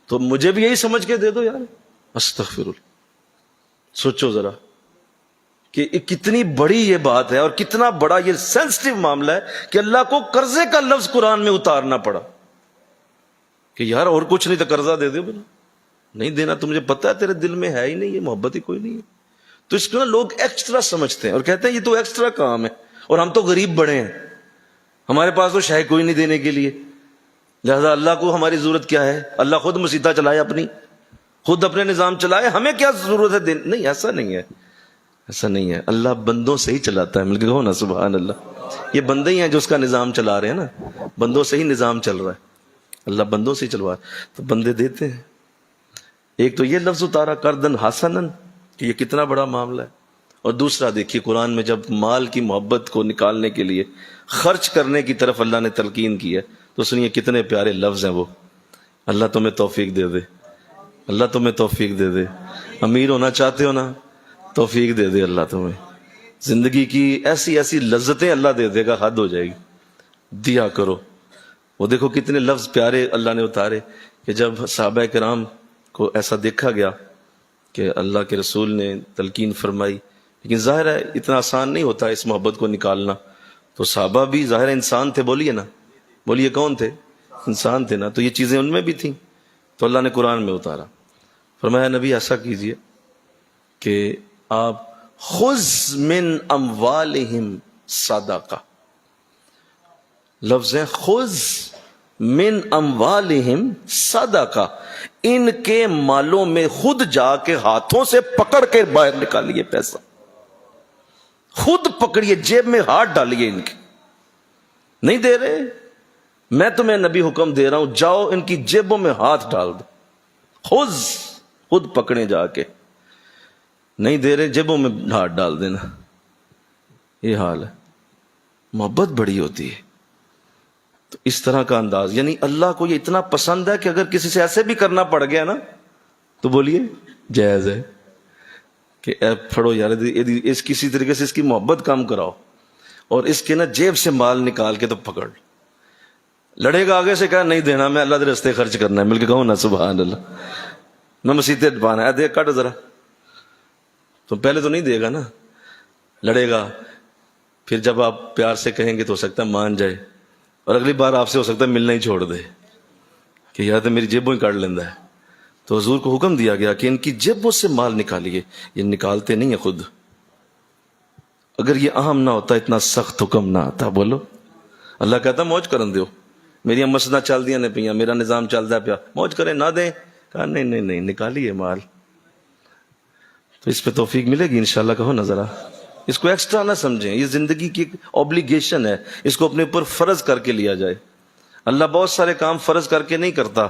تو مجھے بھی یہی سمجھ کے دے دو یار. استغفر اللہ. سوچو ذرا کہ کتنی بڑی یہ بات ہے، اور کتنا بڑا یہ سینسٹیو معاملہ ہے کہ اللہ کو قرضے کا لفظ قرآن میں اتارنا پڑا کہ یار اور کچھ نہیں تو قرضہ دے دو. بنا نہیں دینا تو مجھے پتا ہے تیرے دل میں ہے ہی نہیں، یہ محبت ہی کوئی نہیں ہے. تو اس کو نا لوگ ایکسٹرا سمجھتے ہیں اور کہتے ہیں یہ تو ایکسٹرا کام ہے، اور ہم تو غریب بڑے ہیں، ہمارے پاس تو شے کوئی نہیں دینے کے لیے، لہذا اللہ کو ہماری ضرورت کیا ہے؟ اللہ خود مسیطہ چلائے اپنی، خود اپنے نظام چلائے، ہمیں کیا ضرورت ہے دینے؟ نہیں، ایسا نہیں ہے، ایسا نہیں ہے. اللہ بندوں سے ہی چلاتا ہے. مل کے کہو نا سبحان اللہ. یہ بندے ہی ہیں جو اس کا نظام چلا رہے ہیں نا, بندوں سے ہی نظام چل رہا ہے, اللہ بندوں سے ہی چلوا رہا ہے, تو بندے دیتے ہیں. ایک تو یہ لفظ اتارا کردن حسنن کہ یہ کتنا بڑا معاملہ ہے, اور دوسرا دیکھیے قرآن میں جب مال کی محبت کو نکالنے کے لیے خرچ کرنے کی طرف اللہ نے تلقین کی ہے تو سنیے کتنے پیارے لفظ ہیں وہ. اللہ تمہیں توفیق دے دے, اللہ تمہیں توفیق دے دے. امیر ہونا چاہتے ہو نا, توفیق دے دے اللہ تمہیں. زندگی کی ایسی ایسی لذتیں اللہ دے دے گا, حد ہو جائے گی. دیا کرو. وہ دیکھو کتنے لفظ پیارے اللہ نے اتارے کہ جب صحابہ کرام کو ایسا دیکھا گیا کہ اللہ کے رسول نے تلقین فرمائی, لیکن ظاہر ہے اتنا آسان نہیں ہوتا اس محبت کو نکالنا. تو صحابہ بھی ظاہر انسان تھے, بولیے نا, بولیے کون تھے؟ انسان تھے نا, تو یہ چیزیں ان میں بھی تھیں. تو اللہ نے قرآن میں اتارا, فرمایا نبی ایسا کیجئے کہ آپ خذ من اموالہم صدقہ, لفظ ہے خذ من اموالہم صدقہ, ان کے مالوں میں خود جا کے ہاتھوں سے پکڑ کے باہر نکالیے پیسہ, خود پکڑیے, جیب میں ہاتھ ڈالیے ان کے. نہیں دے رہے, میں تمہیں نبی حکم دے رہا ہوں, جاؤ ان کی جیبوں میں ہاتھ ڈال دو. خود پکڑے جا کے. نہیں دے رہے, جیبوں میں ہاتھ ڈال دینا. یہ حال ہے. محبت بڑی ہوتی ہے. تو اس طرح کا انداز, یعنی اللہ کو یہ اتنا پسند ہے کہ اگر کسی سے ایسے بھی کرنا پڑ گیا نا تو بولیے جائز ہے کہ اے پھڑو یار, اس کسی طریقے سے اس کی محبت کام کراؤ, اور اس کے نا جیب سے مال نکال کے تو پکڑ. لڑے گا آگے سے کہا نہیں دینا, میں اللہ کے راستے خرچ کرنا ہے, مل کے کہوں نا سبحان اللہ, میں مسیطے ڈبانا ہے, دیکھ کٹ ذرا. تو پہلے تو نہیں دے گا نا, لڑے گا, پھر جب آپ پیار سے کہیں گے تو ہو سکتا ہے مان جائے, اور اگلی بار آپ سے ہو سکتا ہے ملنا ہی چھوڑ دے کہ یار تو میری جیبوں ہی کاٹ لیندہ ہے. تو حضور کو حکم دیا گیا کہ ان کی جیبوں سے مال نکالیے. یہ نکالتے نہیں ہیں خود. اگر یہ عام نہ ہوتا, اتنا سخت حکم نہ آتا. بولو, اللہ کہتا موج کرن دیو, میری مسجداں چل دیا نے پیا, میرا نظام چلتا پیا, موج کریں نہ دیں. کہا نہیں نکالیے مال. تو اس پہ توفیق ملے گی انشاءاللہ. کہو نا ذرا, اس کو ایکسٹرا نہ سمجھیں, یہ زندگی کی اوبلیگیشن ہے, اس کو اپنے اوپر فرض کر کے لیا جائے. اللہ بہت سارے کام فرض کر کے نہیں کرتا,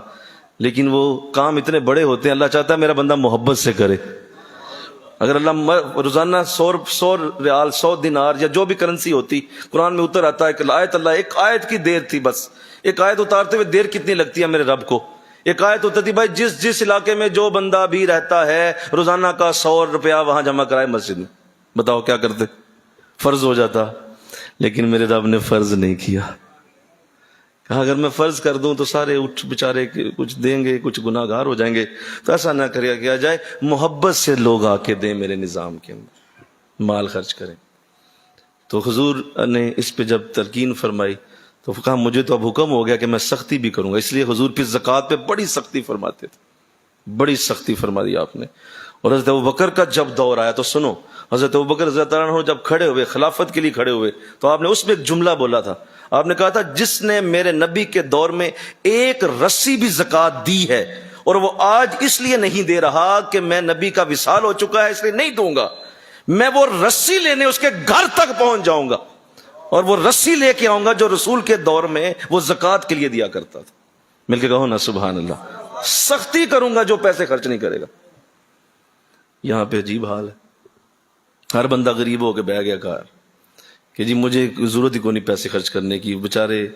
لیکن وہ کام اتنے بڑے ہوتے ہیں, اللہ چاہتا ہے میرا بندہ محبت سے کرے. اگر اللہ روزانہ 100 ریال 100 دینار یا جو بھی کرنسی ہوتی, قرآن میں اتر آتا ہے کہ ایک آیت کی دیر تھی بس. ایک آیت اتارتے ہوئے دیر کتنی لگتی ہے میرے رب کو؟ ایک آیت ہوتی تھی بھائی جس علاقے میں جو بندہ بھی رہتا ہے روزانہ کا 100 روپیہ وہاں جمع کرائے مسجد میں. بتاؤ کیا کرتے؟ فرض ہو جاتا. لیکن میرے رب نے فرض نہیں کیا. کہا اگر میں فرض کر دوں تو سارے اٹھ بےچارے کچھ دیں گے, کچھ گناہ گار ہو جائیں گے, تو ایسا نہ کیا جائے. محبت سے لوگ آ کے دیں میرے نظام کے اندر, مال خرچ کریں. تو حضور نے اس پہ جب تلقین فرمائی تو کہا مجھے تو اب حکم ہو گیا کہ میں سختی بھی کروں گا. اس لیے حضور پھر زکوٰۃ پہ بڑی سختی فرماتے تھے, بڑی سختی فرما دی آپ نے. اور حضرت ابوبکر کا جب دور آیا تو سنو, حضرت ابوبکر رضی اللہ عنہ جب کھڑے ہوئے, خلافت کے لیے کھڑے ہوئے, تو آپ نے اس میں ایک جملہ بولا تھا. آپ نے کہا تھا جس نے میرے نبی کے دور میں ایک رسی بھی زکوٰۃ دی ہے اور وہ آج اس لیے نہیں دے رہا کہ میں نبی کا وصال ہو چکا ہے اس لیے نہیں دوں گا, میں وہ رسی لینے اس کے گھر تک پہنچ جاؤں گا اور وہ رسی لے کے آؤں گا جو رسول کے دور میں وہ زکوٰۃ کے لیے دیا کرتا تھا. مل کے کہو نا سبحان اللہ. سختی کروں گا جو پیسے خرچ نہیں کرے گا. یہاں پہ عجیب حال ہے, ہر بندہ غریب ہو کے بہ گیا کار کہ جی مجھے ضرورت ہی کوئی نہیں پیسے خرچ کرنے کی. بیچارے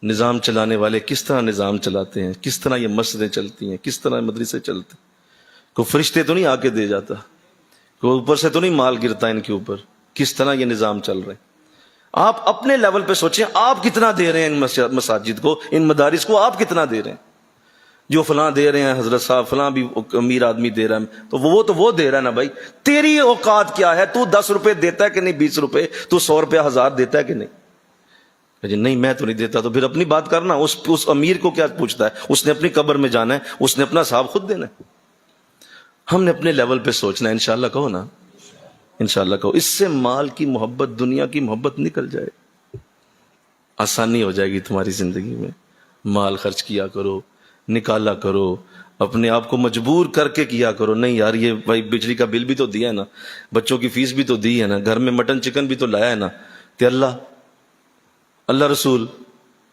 نظام چلانے والے کس طرح نظام چلاتے ہیں, کس طرح یہ مسجدیں چلتی ہیں, کس طرح مدرسے چلتے ہیں. کوئی فرشتے تو نہیں آ کے دے جاتا, کوئی اوپر سے تو نہیں مال گرتا ان کے اوپر. کس طرح یہ نظام چل رہے ہیں. آپ اپنے لیول پہ سوچیں, آپ کتنا دے رہے ہیں ان مساجد کو, ان مدارس کو, آپ کتنا دے رہے ہیں. جو فلاں دے رہے ہیں حضرت صاحب, فلاں بھی امیر آدمی دے رہا ہے, تو وہ دے رہا ہے نا بھائی. تیری اوقات کیا ہے؟ تو 10 روپے دیتا ہے کہ نہیں, 20 روپے, تو 100 روپے 1000 دیتا ہے کہ نہیں؟ نہیں میں تو نہیں دیتا. تو پھر اپنی بات کرنا, اس امیر کو کیا پوچھتا ہے؟ اس نے اپنی قبر میں جانا ہے, اس نے اپنا حساب خود دینا ہے. ہم نے اپنے لیول پہ سوچنا ہے. انشاءاللہ کہو نا, انشاءاللہ کہو. اس سے مال کی محبت, دنیا کی محبت نکل جائے, آسانی ہو جائے گی تمہاری زندگی میں. مال خرچ کیا کرو, نکالا کرو, اپنے آپ کو مجبور کر کے کیا کرو. نہیں یار یہ بھائی بجلی کا بل بھی تو دیا ہے نا, بچوں کی فیس بھی تو دی ہے نا, گھر میں مٹن چکن بھی تو لایا ہے نا, کہ اللہ رسول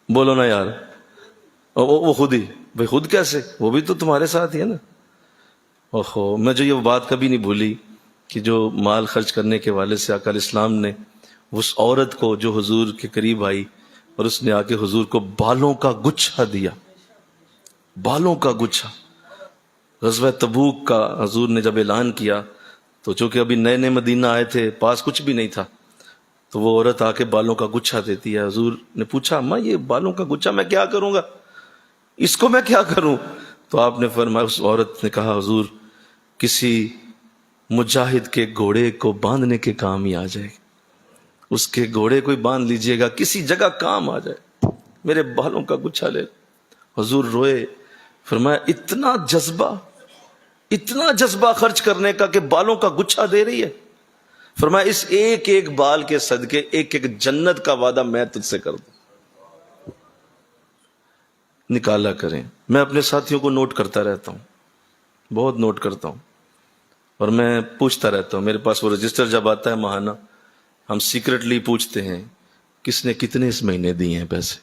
بولو نا یار، وہ خود ہی، بھائی خود کیسے، وہ بھی تو تمہارے ساتھ ہی ہے نا۔ اوہو، میں جو یہ بات کبھی نہیں بھولی کہ جو مال خرچ کرنے کے والے سے آقا علیہ السلام نے اس عورت کو جو حضور کے قریب آئی اور اس نے آ کے حضور کو بالوں کا گچھا دیا، بالوں کا گچھا۔ غزوہ تبوک کا حضور نے جب اعلان کیا تو چونکہ ابھی نئے نئے مدینہ آئے تھے، پاس کچھ بھی نہیں تھا، تو وہ عورت آ کے بالوں کا گچھا دیتی ہے۔ حضور نے پوچھا، اماں یہ بالوں کا گچھا میں کیا کروں گا، اس کو میں کیا کروں؟ تو آپ نے فرمایا، اس عورت نے کہا، حضور کسی مجاہد کے گھوڑے کو باندھنے کے کام ہی آ جائے، اس کے گھوڑے کو ہی باندھ لیجئے گا، کسی جگہ کام آ جائے، میرے بالوں کا گچھا لے۔ حضور روئے، فرمایا اتنا جذبہ خرچ کرنے کا کہ بالوں کا گچھا دے رہی ہے؟ فرمایا اس ایک ایک بال کے صدقے ایک ایک جنت کا وعدہ میں تجھ سے کر دوں۔ نکالا کریں۔ میں اپنے ساتھیوں کو نوٹ کرتا رہتا ہوں، بہت نوٹ کرتا ہوں، اور میں پوچھتا رہتا ہوں، میرے پاس وہ رجسٹر جب آتا ہے ماہانہ، ہم سیکرٹلی پوچھتے ہیں کس نے کتنے اس مہینے دیے ہیں پیسے،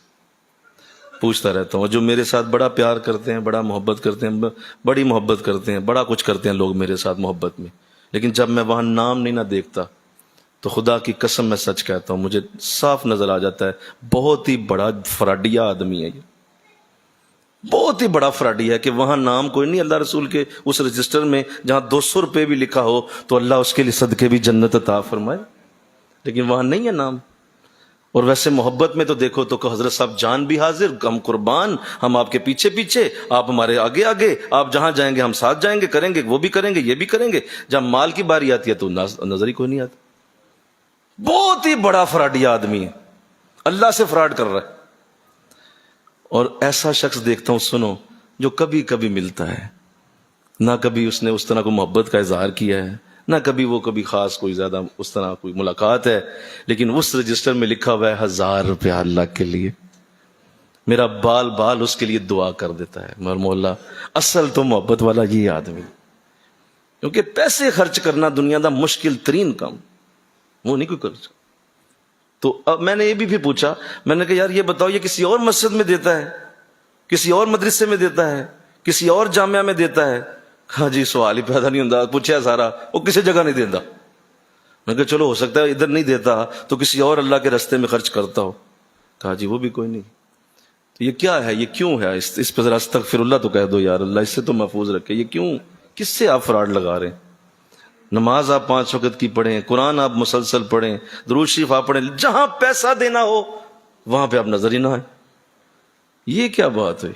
پوچھتا رہتا ہوں۔ جو میرے ساتھ بڑا پیار کرتے ہیں، بڑا محبت کرتے ہیں، بڑی محبت کرتے ہیں، بڑا کچھ کرتے ہیں لوگ میرے ساتھ محبت میں، لیکن جب میں وہاں نام نہیں نہ دیکھتا تو خدا کی قسم میں سچ کہتا ہوں، مجھے صاف نظر آ جاتا ہے بہت ہی بڑا فراڈیا آدمی ہے یہ، بہت ہی بڑا فراڈی ہے کہ وہاں نام کوئی نہیں، اللہ رسول کے اس رجسٹر میں جہاں 200 روپے بھی لکھا ہو تو اللہ اس کے لیے صدقے بھی جنت عطا فرمائے، لیکن وہاں نہیں ہے نام۔ اور ویسے محبت میں تو دیکھو تو کہ حضرت صاحب جان بھی حاضر، ہم قربان، ہم آپ کے پیچھے پیچھے، آپ ہمارے آگے آگے، آپ جہاں جائیں گے ہم ساتھ جائیں گے، کریں گے، وہ بھی کریں گے، یہ بھی کریں گے۔ جب مال کی باری آتی ہے تو نظر ہی کوئی نہیں آتا۔ بہت ہی بڑا فراڈی آدمی ہے، اللہ سے فراڈ کر رہا ہے۔ اور ایسا شخص دیکھتا ہوں، سنو، جو کبھی کبھی ملتا ہے، نہ کبھی اس نے اس طرح کو محبت کا اظہار کیا ہے، نہ کبھی وہ کبھی خاص کوئی زیادہ اس طرح کوئی ملاقات ہے، لیکن اس رجسٹر میں لکھا ہوا ہے 1000 روپیہ اللہ کے لیے، میرا بال بال اس کے لیے دعا کر دیتا ہے۔ مگر مولا اصل تو محبت والا یہ آدمی، کیونکہ پیسے خرچ کرنا دنیا دا مشکل ترین کام، وہ نہیں کوئی خرچ۔ تو اب میں نے یہ بھی پوچھا، میں نے کہا یار یہ بتاؤ، یہ کسی اور مسجد میں دیتا ہے، کسی اور مدرسے میں دیتا ہے، کسی اور جامعہ میں دیتا ہے؟ ہاں جی، سوال ہی پیدا نہیں ہوتا، پوچھا سارا، وہ کسی جگہ نہیں دیتا۔ میں کہا چلو ہو سکتا ہے ادھر نہیں دیتا تو کسی اور اللہ کے راستے میں خرچ کرتا ہو۔ کہا جی وہ بھی کوئی نہیں۔ تو یہ کیا ہے، یہ کیوں ہے؟ اس پہ ذرا استغفر اللہ تو کہہ دو یار، اللہ اس سے تو محفوظ رکھے۔ یہ کیوں، کس سے آپ فراڈ لگا رہے ہیں؟ نماز آپ 5 وقت کی پڑھیں، قرآن آپ مسلسل پڑھیں، درود شریف آپ پڑھیں، جہاں پیسہ دینا ہو وہاں پہ آپ نظر ہی نہ آئے۔ یہ کیا بات ہوئی؟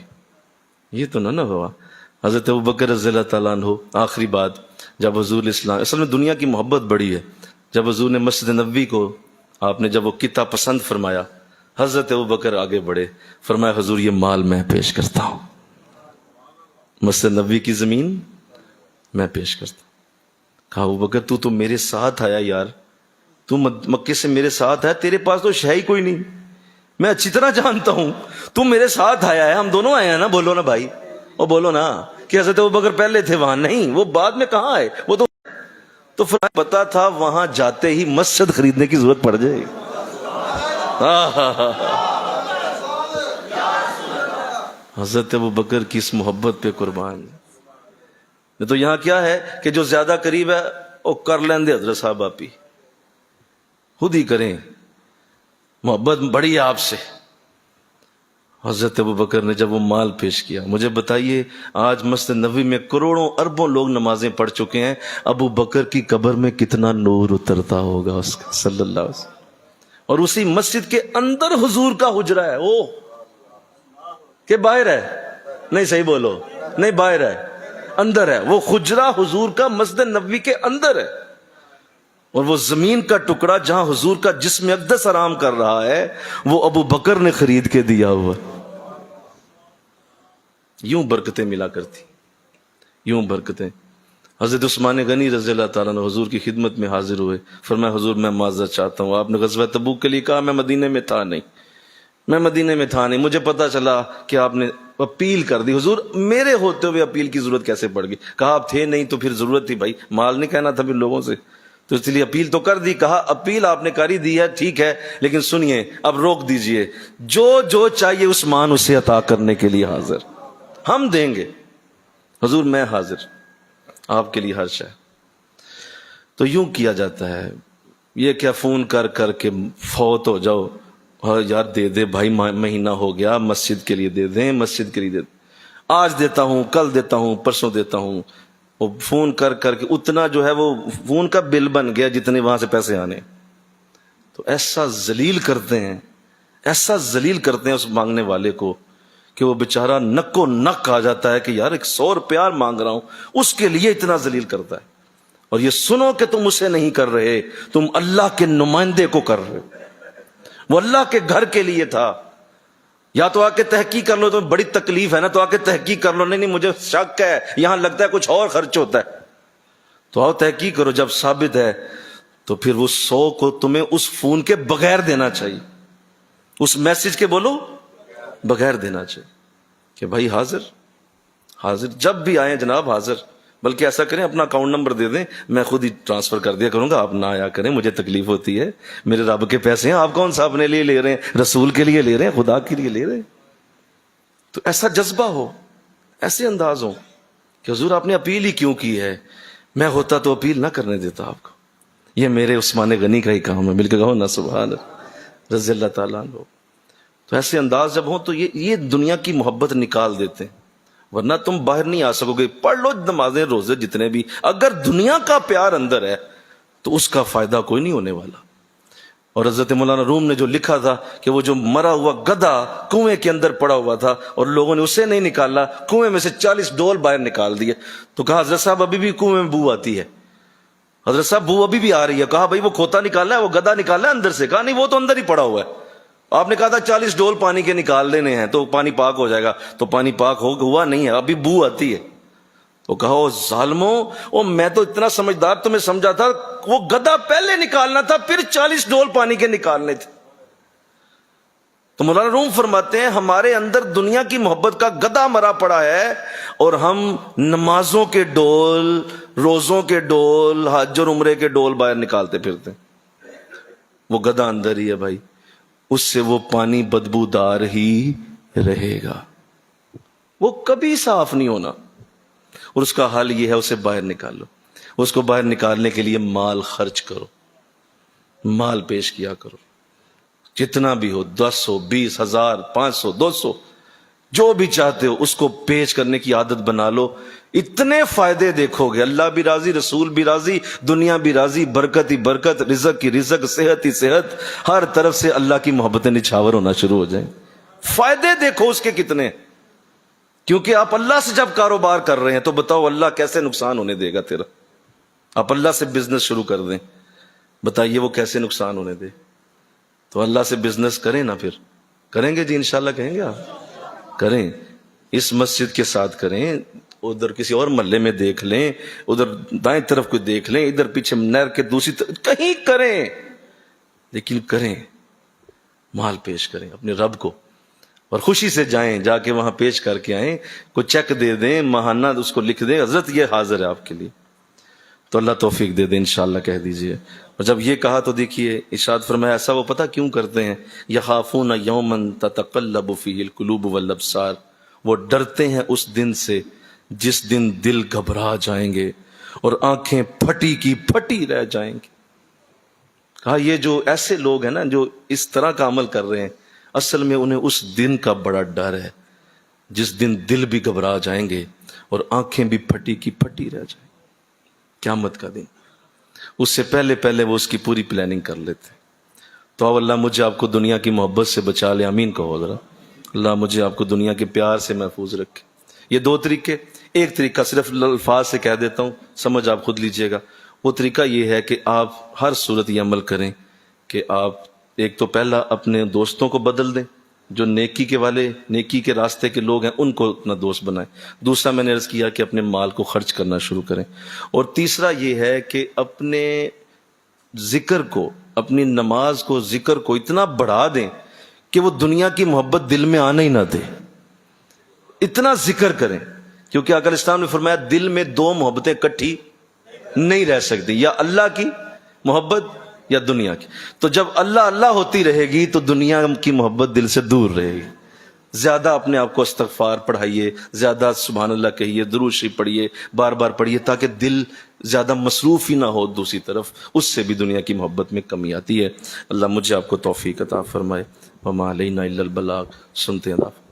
یہ تو نہ ہوا۔ حضرت ابوبکر رضی اللہ تعالیٰ عنہ، آخری بات، جب حضور اسلام، اصل میں دنیا کی محبت بڑی ہے، جب حضور نے مسجد نبوی کو آپ نے جب وہ قطعہ پسند فرمایا، حضرت ابوبکر آگے بڑھے، فرمایا حضور یہ مال میں پیش کرتا ہوں، مسجد نبوی کی زمین میں پیش کرتا ہوں۔ کہا ابوبکر تو میرے ساتھ آیا یار، تو مکے سے میرے ساتھ ہے، تیرے پاس تو شے ہی کوئی نہیں، میں اچھی طرح جانتا ہوں، تو میرے ساتھ آیا ہے، ہم دونوں آئے ہیں نا، بولو نا بھائی، اور بولو نا کہ حضرت ابوبکر پہلے تھے وہاں، نہیں، وہ بعد میں کہاں آئے، وہ تو پتا تھا وہاں جاتے ہی مسجد خریدنے کی ضرورت پڑ جائے۔ حضرت ابوبکر کی اس محبت پہ قربان۔ تو یہاں کیا ہے کہ جو زیادہ قریب ہے وہ کر لیں دے حضرت صاحب، آپ ہی خود ہی کریں، محبت بڑی ہے آپ سے۔ حضرت ابوبکر نے جب وہ مال پیش کیا، مجھے بتائیے آج مسجد نبوی میں کروڑوں اربوں لوگ نمازیں پڑھ چکے ہیں، ابو بکر کی قبر میں کتنا نور اترتا ہوگا اس کا، صلی اللہ علیہ وسلم۔ اور اسی مسجد کے اندر حضور کا حجرہ ہے، وہ کہ باہر ہے؟ نہیں، صحیح بولو، نہیں باہر ہے، اندر ہے، وہ حجرہ حضور کا مسجد نبوی کے اندر ہے۔ اور وہ زمین کا ٹکڑا جہاں حضور کا جسم اقدس آرام کر رہا ہے، وہ ابو بکر نے خرید کے دیا ہوا۔ یوں برکتیں ملا کرتی، یوں برکتیں۔ حضرت عثمان غنی رضی اللہ تعالیٰ عنہ حضور کی خدمت میں حاضر ہوئے، فرمایا حضور میں معذرت چاہتا ہوں، آپ نے غزوہ تبوک کے لیے کہا، میں مدینے میں تھا نہیں، مجھے پتا چلا کہ آپ نے اپیل کر دی، حضور میرے ہوتے ہوئے اپیل کی ضرورت کیسے پڑ گئی؟ کہا آپ تھے نہیں تو پھر ضرورت تھی بھائی، مال نہیں کہنا تھا پھر لوگوں سے، تو اس لیے اپیل تو کر دی، کہا اپیل آپ نے کر ہی دی ہے ٹھیک ہے، لیکن سنیے اب روک دیجئے، جو چاہیے عثمان اسے عطا کرنے کے لیے حاضر، ہم دیں گے حضور، میں حاضر آپ کے لیے ہر شے۔ تو یوں کیا جاتا ہے، یہ کیا فون کر کر کے فوت ہو جاؤ، ہاں یار دے دے بھائی، مہینہ ہو گیا، مسجد کے لیے دے دیں، مسجد کے لیے دے دیں، آج دیتا ہوں، کل دیتا ہوں، پرسوں دیتا ہوں، وہ فون کر کر کے اتنا جو ہے وہ فون کا بل بن گیا جتنے وہاں سے پیسے آنے۔ تو ایسا ذلیل کرتے ہیں، ایسا ذلیل کرتے ہیں اس مانگنے والے کو کہ وہ بیچارہ نک و نک آ جاتا ہے کہ یار 100 روپیہ مانگ رہا ہوں، اس کے لیے اتنا ذلیل کرتا ہے۔ اور یہ سنو کہ تم اسے نہیں کر رہے، تم اللہ کے نمائندے کو کر رہے ہو، وہ اللہ کے گھر کے لیے تھا۔ یا تو آ کے تحقیق کر لو، تو بڑی تکلیف ہے نا، تو آ کے تحقیق کر لو، نہیں مجھے شک ہے، یہاں لگتا ہے کچھ اور خرچ ہوتا ہے، تو آؤ تحقیق کرو، جب ثابت ہے تو پھر وہ 100 کو تمہیں اس فون کے بغیر دینا چاہیے، اس میسج کے بولو بغیر دینا چاہیے کہ بھائی حاضر حاضر، جب بھی آئیں جناب حاضر، بلکہ ایسا کریں اپنا اکاؤنٹ نمبر دے دیں، میں خود ہی ٹرانسفر کر دیا کروں گا، آپ نہ آیا کریں، مجھے تکلیف ہوتی ہے، میرے رب کے پیسے ہیں، آپ کون سا اپنے لیے لے رہے ہیں، رسول کے لیے لے رہے ہیں، خدا کے لیے لے رہے ہیں۔ تو ایسا جذبہ ہو، ایسے انداز ہو کہ حضور آپ نے اپیل ہی کیوں کی ہے، میں ہوتا تو اپیل نہ کرنے دیتا آپ کو، یہ میرے عثمان غنی کا ہی کام ہے، مل کے کہو نا سبحان اللہ، رضی اللہ تعالیٰ عنہ۔ تو ایسے انداز جب ہوں تو یہ دنیا کی محبت نکال دیتے ہیں، ورنہ تم باہر نہیں آ سکو گے، پڑھ لو نمازیں روزے جتنے بھی، اگر دنیا کا پیار اندر ہے تو اس کا فائدہ کوئی نہیں ہونے والا۔ اور حضرت مولانا روم نے جو لکھا تھا کہ وہ جو مرا ہوا گدھا کنویں کے اندر پڑا ہوا تھا اور لوگوں نے اسے نہیں نکالا، کنویں میں سے 40 ڈول باہر نکال دیے، تو کہا حضرت صاحب ابھی بھی کنویں میں بو آتی ہے، حضرت صاحب بو ابھی بھی آ رہی ہے، کہا بھائی وہ کھوتا نکالنا ہے، وہ گدھا نکالنا ہے اندر سے، کہا نہیں وہ تو اندر ہی پڑا ہوا ہے، آپ نے کہا تھا 40 ڈول پانی کے نکال دینے ہیں تو پانی پاک ہو جائے گا، تو پانی پاک ہوا نہیں ہے، ابھی بو آتی ہے۔ تو کہو ظالموں، میں تو اتنا سمجھدار تمہیں سمجھا تھا، وہ گدھا پہلے نکالنا تھا پھر 40 ڈول پانی کے نکالنے تھے۔ تو مولانا روم فرماتے ہیں ہمارے اندر دنیا کی محبت کا گدھا مرا پڑا ہے، اور ہم نمازوں کے ڈول، روزوں کے ڈول، حج اور عمرے کے ڈول باہر نکالتے پھرتے، وہ گدھا اندر ہی ہے بھائی، اس سے وہ پانی بدبودار ہی رہے گا، وہ کبھی صاف نہیں ہونا، اور اس کا حل یہ ہے اسے باہر نکالو، اس کو باہر نکالنے کے لیے مال خرچ کرو، مال پیش کیا کرو، جتنا بھی ہو، 10 ہو، 20 ہزار، 500، 200، جو بھی چاہتے ہو اس کو پیش کرنے کی عادت بنا لو، اتنے فائدے دیکھو گے، اللہ بھی راضی، رسول بھی راضی، دنیا بھی راضی، برکت ہی برکت، رزق کی رزق، صحت ہی صحت، ہر طرف سے اللہ کی محبتیں نچھاور ہونا شروع ہو جائیں۔ فائدے دیکھو اس کے کتنے، کیونکہ آپ اللہ سے جب کاروبار کر رہے ہیں تو بتاؤ اللہ کیسے نقصان ہونے دے گا تیرا، آپ اللہ سے بزنس شروع کر دیں، بتائیے وہ کیسے نقصان ہونے دے، تو اللہ سے بزنس کریں نا، پھر کریں گے جی انشاءاللہ، کہیں گے آپ کریں، اس مسجد کے ساتھ کریں، ادھر کسی اور محلے میں دیکھ لیں، ادھر دائیں طرف کوئی دیکھ لیں، ادھر پیچھے نہر کے دوسری طرف کہیں کریں، لیکن کریں، مال پیش کریں اپنے رب کو، اور خوشی سے جائیں، جا کے وہاں پیش کر کے آئیں، کوئی چیک دے دیں ماہانہ، اس کو لکھ دیں حضرت یہ حاضر ہے آپ کے لیے، تو اللہ توفیق دے دیں انشاءاللہ کہہ دیجئے۔ اور جب یہ کہا تو دیکھیے ارشاد فرمایا ایسا وہ پتہ کیوں کرتے ہیں، یخافون یوما تتقلب فیہ القلوب والابصار، وہ ڈرتے ہیں اس دن سے جس دن دل گھبرا جائیں گے اور آنکھیں پھٹی کی پھٹی رہ جائیں گی۔ کہا یہ جو ایسے لوگ ہیں نا جو اس طرح کا عمل کر رہے ہیں، اصل میں انہیں اس دن کا بڑا ڈر ہے جس دن دل بھی گھبرا جائیں گے اور آنکھیں بھی پھٹی کی پھٹی رہ جائیں، قیامت کا دن، اس سے پہلے وہ اس کی پوری پلاننگ کر لیتے۔ تو اب اللہ مجھے آپ کو دنیا کی محبت سے بچا لے، آمین کہو ذرا، اللہ مجھے آپ کو دنیا کے پیار سے محفوظ رکھے۔ یہ 2 طریقے، ایک طریقہ صرف الفاظ سے کہہ دیتا ہوں، سمجھ آپ خود لیجئے گا، وہ طریقہ یہ ہے کہ آپ ہر صورت یہ عمل کریں کہ آپ ایک تو پہلا اپنے دوستوں کو بدل دیں، جو نیکی کے راستے کے لوگ ہیں ان کو اپنا دوست بنائیں، دوسرا میں نے عرض کیا کہ اپنے مال کو خرچ کرنا شروع کریں، اور تیسرا یہ ہے کہ اپنے ذکر کو، اپنی نماز کو، ذکر کو اتنا بڑھا دیں کہ وہ دنیا کی محبت دل میں آنے ہی نہ دے، اتنا ذکر کریں، کیونکہ آقا اسلام نے فرمایا دل میں 2 محبتیں کٹھی نہیں رہ سکتی، یا اللہ کی محبت یا دنیا کی؟ تو جب اللہ اللہ ہوتی رہے گی تو دنیا کی محبت دل سے دور رہے گی. زیادہ اپنے آپ کو استغفار پڑھائیے، زیادہ سبحان اللہ کہیے، درود شریف پڑھیے، بار بار پڑھیے، تاکہ دل زیادہ مصروف ہی نہ ہو دوسری طرف. اس سے بھی دنیا کی محبت میں کمی آتی ہے. اللہ مجھے آپ کو توفیق عطا فرمائے. وما علینا الا البلاغ. سنتے ہیں آپ.